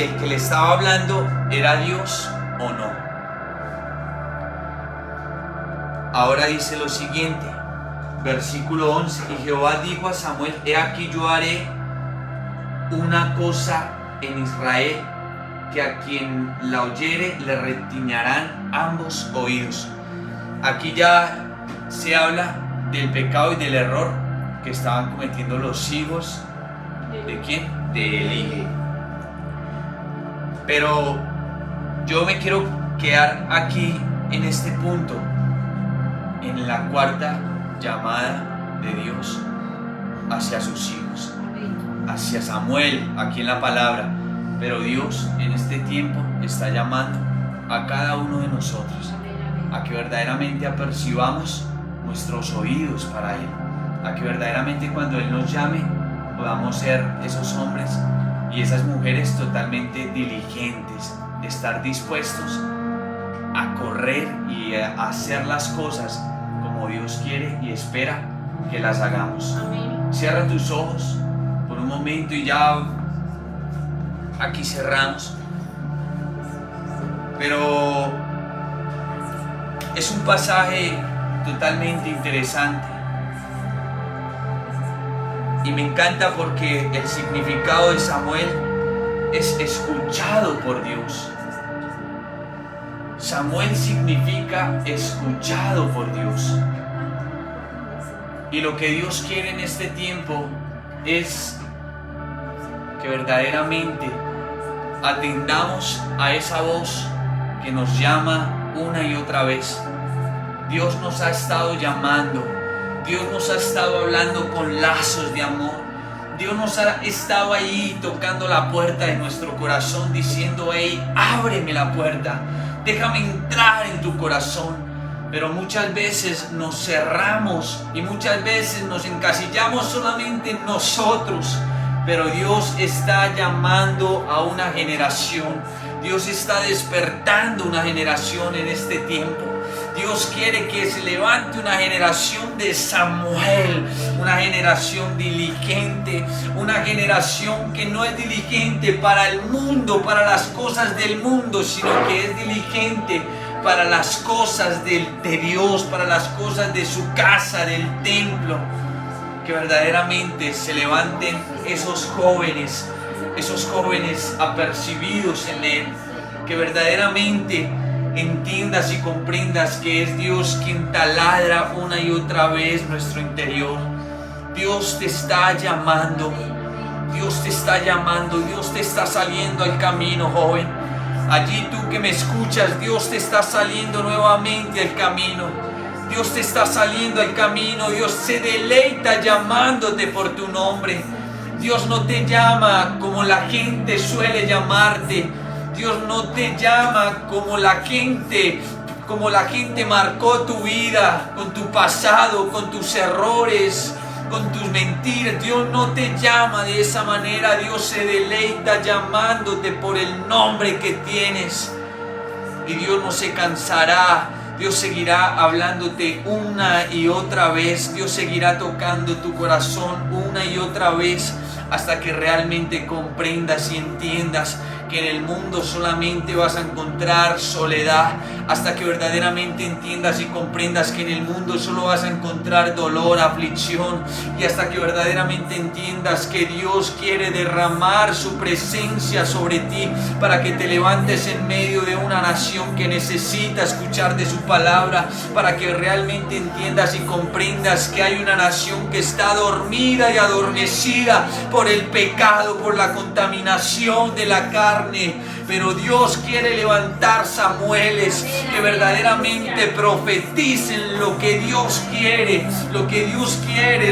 [SPEAKER 2] el que le estaba hablando era Dios o no. Ahora dice lo siguiente, versículo 11, y Jehová dijo a Samuel, he aquí yo haré una cosa en Israel, que a quien la oyere le retiñarán ambos oídos. Aquí ya se habla del pecado y del error que estaban cometiendo los hijos ¿de quién? De Elí. Pero yo me quiero quedar aquí en este punto, en la cuarta llamada de Dios hacia sus hijos, hacia Samuel, aquí en la palabra, pero Dios en este tiempo está llamando a cada uno de nosotros a que verdaderamente apercibamos nuestros oídos para Él, a que verdaderamente cuando Él nos llame podamos ser esos hombres y esas mujeres totalmente diligentes, de estar dispuestos a correr y a hacer las cosas como Dios quiere y espera que las hagamos.
[SPEAKER 1] Amén.
[SPEAKER 2] Cierra tus ojos por un momento y ya aquí cerramos. Pero es un pasaje totalmente interesante y me encanta porque el significado de Samuel es escuchado por Dios. Samuel significa escuchado por Dios. Y lo que Dios quiere en este tiempo es que verdaderamente atendamos a esa voz que nos llama una y otra vez. Dios nos ha estado llamando, Dios nos ha estado hablando con lazos de amor, Dios nos ha estado ahí tocando la puerta de nuestro corazón diciendo: hey, ábreme la puerta, déjame entrar en tu corazón. Pero muchas veces nos cerramos y muchas veces nos encasillamos solamente en nosotros. Pero Dios está llamando a una generación. Dios está despertando una generación en este tiempo. Dios quiere que se levante una generación de Samuel, una generación diligente, una generación que no es diligente para el mundo, para las cosas del mundo, sino que es diligente para las cosas de Dios, para las cosas de su casa, del templo. Que verdaderamente se levanten esos jóvenes apercibidos en Él, que verdaderamente entiendas y comprendas que es Dios quien taladra una y otra vez nuestro interior. Dios te está llamando, Dios te está llamando, Dios te está saliendo al camino, joven. Allí tú que me escuchas, Dios te está saliendo nuevamente al camino. Dios te está saliendo al camino. Dios se deleita llamándote por tu nombre. Dios no te llama como la gente suele llamarte. Dios no te llama como la gente marcó tu vida, con tu pasado, con tus errores, con tus mentiras. Dios no te llama de esa manera. Dios se deleita llamándote por el nombre que tienes. Y Dios no se cansará. Dios seguirá hablándote una y otra vez. Dios seguirá tocando tu corazón una y otra vez hasta que realmente comprendas y entiendas que en el mundo solamente vas a encontrar soledad, hasta que verdaderamente entiendas y comprendas que en el mundo solo vas a encontrar dolor, aflicción, y hasta que verdaderamente entiendas que Dios quiere derramar su presencia sobre ti para que te levantes en medio de una nación que necesita escuchar de su palabra, para que realmente entiendas y comprendas que hay una nación que está dormida y adormecida por el pecado, por la contaminación de la carne. Pero Dios quiere levantar Samueles que verdaderamente profeticen lo que Dios quiere,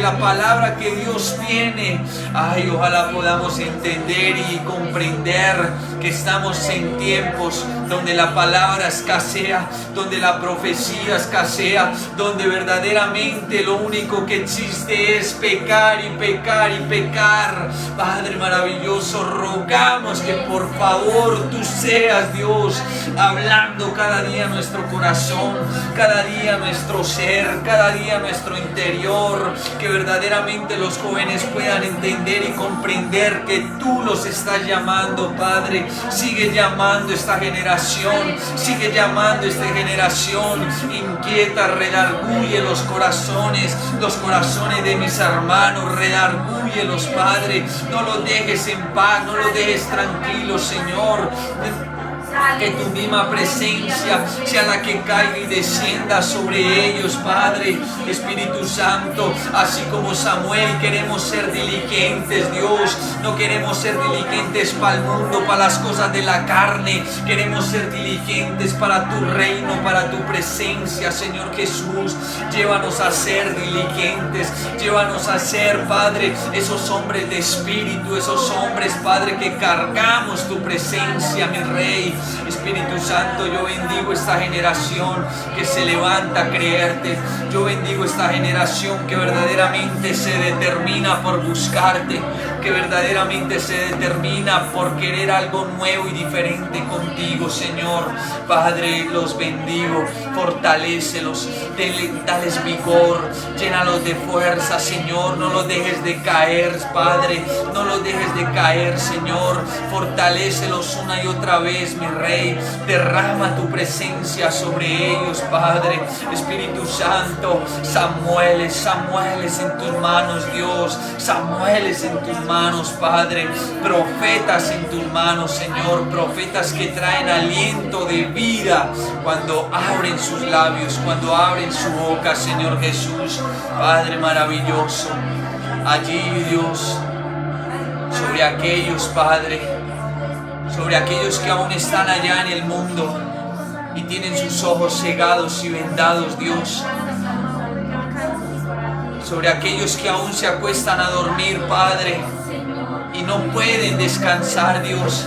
[SPEAKER 2] la palabra que Dios tiene. Ay, ojalá podamos entender y comprender que estamos en tiempos donde la palabra escasea, donde la profecía escasea, donde verdaderamente lo único que existe es pecar y pecar y pecar. Padre maravilloso, rogamos que por favor tú seas, Dios, hablando cada día nuestro corazón, cada día nuestro ser, cada día nuestro interior, que verdaderamente los jóvenes puedan entender y comprender que tú los estás llamando, Padre. Sigue llamando esta generación, sigue llamando esta generación inquieta, redarguye los corazones de mis hermanos, redargúyelos, Padre. No los dejes en paz, no los dejes tranquilos, Señor. Que tu misma presencia sea la que caiga y descienda sobre ellos, Padre. Espíritu Santo, así como Samuel, queremos ser diligentes, Dios. No queremos ser diligentes para el mundo, para las cosas de la carne. Queremos ser diligentes para tu reino, para tu presencia, Señor Jesús. Llévanos a ser diligentes. Llévanos a ser, Padre, esos hombres de espíritu, esos hombres, Padre, que cargamos tu presencia, mi Rey. Espíritu Santo, yo bendigo esta generación que se levanta a creerte. Yo bendigo esta generación que verdaderamente se determina por buscarte, que verdaderamente se determina por querer algo nuevo y diferente contigo, Señor. Padre, los bendigo, fortalécelos, dales vigor, llénalos de fuerza, Señor. No los dejes de caer, Padre, no los dejes de caer, Señor. Fortalécelos una y otra vez, mi Rey. Derrama tu presencia sobre ellos, Padre. Espíritu Santo, Samueles en tus manos, Dios. Samueles en tus manos, Padre. Profetas en tus manos, Señor. Profetas que traen aliento de vida cuando abren sus labios, cuando abren su boca, Señor Jesús. Padre maravilloso, allí, Dios, sobre aquellos, Padre, sobre aquellos que aún están allá en el mundo y tienen sus ojos cegados y vendados, Dios. Sobre aquellos que aún se acuestan a dormir, Padre, y no pueden descansar, Dios.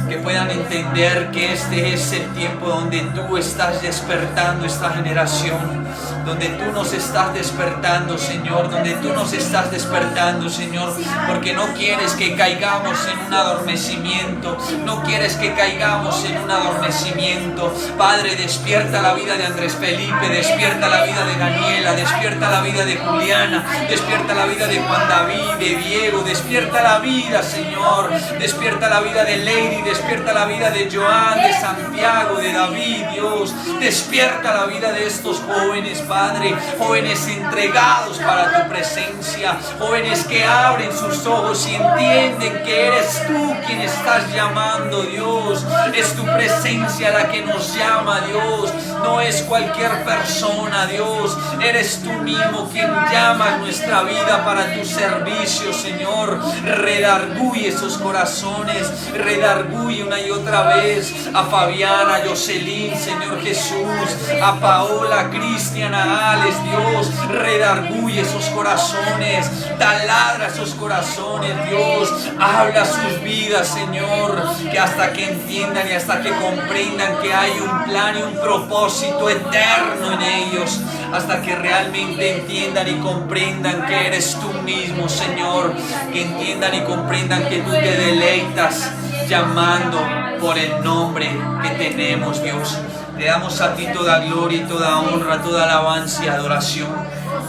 [SPEAKER 2] Que puedan entender que este es el tiempo donde tú estás despertando esta generación, donde tú nos estás despertando, Señor, donde tú nos estás despertando, Señor, porque no quieres que caigamos en un adormecimiento, no quieres que caigamos en un adormecimiento. Padre, despierta la vida de Andrés Felipe, despierta la vida de Daniela, despierta la vida de Juliana, despierta la vida de Juan David, de Diego, despierta la vida, Señor, despierta la vida de Lady, despierta la vida de Joan, de Santiago, de David, Dios. Despierta la vida de estos jóvenes, Padre. Jóvenes entregados para tu presencia. Jóvenes que abren sus ojos y entienden que eres tú quien estás llamando, Dios. Es tu presencia la que nos llama, Dios. No es cualquier persona, Dios. Eres tú mismo quien llama a nuestra vida para tu servicio, Señor. Redarguye esos corazones. Redarguye una y otra vez a Fabiana, a Jocelyn, Señor Jesús, a Paola, a Cristian, a Alex, Dios. Redarguye esos corazones, taladra esos corazones, Dios. Habla sus vidas, Señor, que hasta que entiendan y hasta que comprendan que hay un plan y un propósito eterno en ellos, hasta que realmente entiendan y comprendan que eres tú mismo, Señor, que entiendan y comprendan que tú te deleitas llamando por el nombre que tenemos, Dios. Te damos a ti toda gloria y toda honra, toda alabanza y adoración.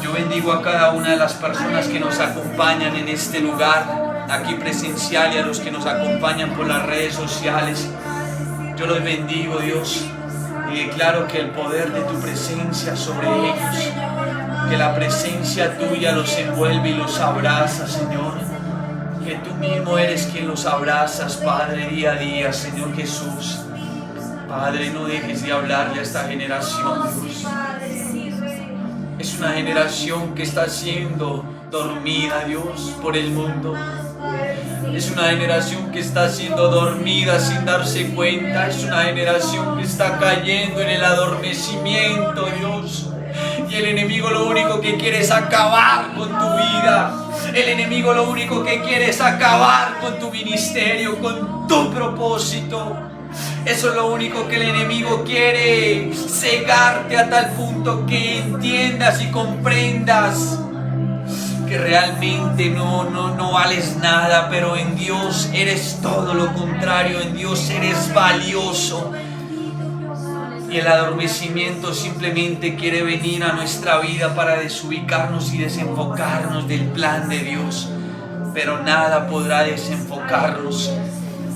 [SPEAKER 2] Yo bendigo a cada una de las personas que nos acompañan en este lugar, aquí presencial, y a los que nos acompañan por las redes sociales. Yo los bendigo, Dios, y declaro que el poder de tu presencia sobre ellos, que la presencia tuya los envuelve y los abraza, Señor. Que tú mismo eres quien los abrazas, Padre, día a día, Señor Jesús. Padre, no dejes de hablarle a esta generación, Dios. Es una generación que está siendo dormida, Dios, por el mundo. Es una generación que está siendo dormida sin darse cuenta. Es una generación que está cayendo en el adormecimiento, Dios. Y el enemigo lo único que quiere es acabar con tu vida. El enemigo lo único que quiere es acabar con tu ministerio, con tu propósito. Eso es lo único que el enemigo quiere, cegarte a tal punto que entiendas y comprendas que realmente no vales nada, pero en Dios eres todo lo contrario, en Dios eres valioso. Y el adormecimiento simplemente quiere venir a nuestra vida para desubicarnos y desenfocarnos del plan de Dios. Pero nada podrá desenfocarnos,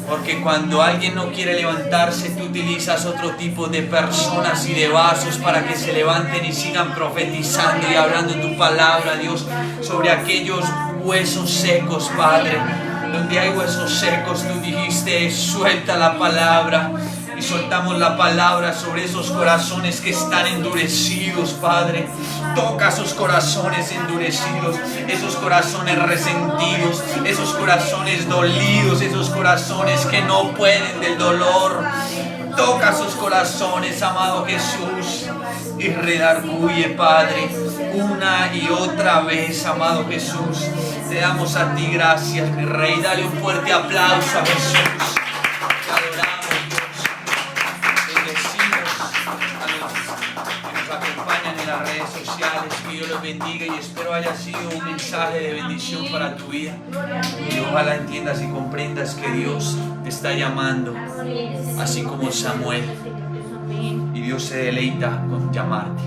[SPEAKER 2] porque cuando alguien no quiere levantarse, tú utilizas otro tipo de personas y de vasos para que se levanten y sigan profetizando y hablando tu palabra, Dios, sobre aquellos huesos secos, Padre. Donde hay huesos secos, tú dijiste, suelta la palabra. Y soltamos la palabra sobre esos corazones que están endurecidos, Padre. Toca esos corazones endurecidos, esos corazones resentidos, esos corazones dolidos, esos corazones que no pueden del dolor. Toca esos corazones, amado Jesús, y redarguye, Padre, una y otra vez, amado Jesús. Te damos a ti gracias, mi Rey. Dale un fuerte aplauso a Jesús. Te adoramos, Dios. Bendecimos a los que nos acompañan en las redes sociales. Que Dios los bendiga, y espero haya sido un mensaje de bendición para tu vida. Y ojalá entiendas y comprendas que Dios te está llamando, así como Samuel. Y Dios se deleita con llamarte.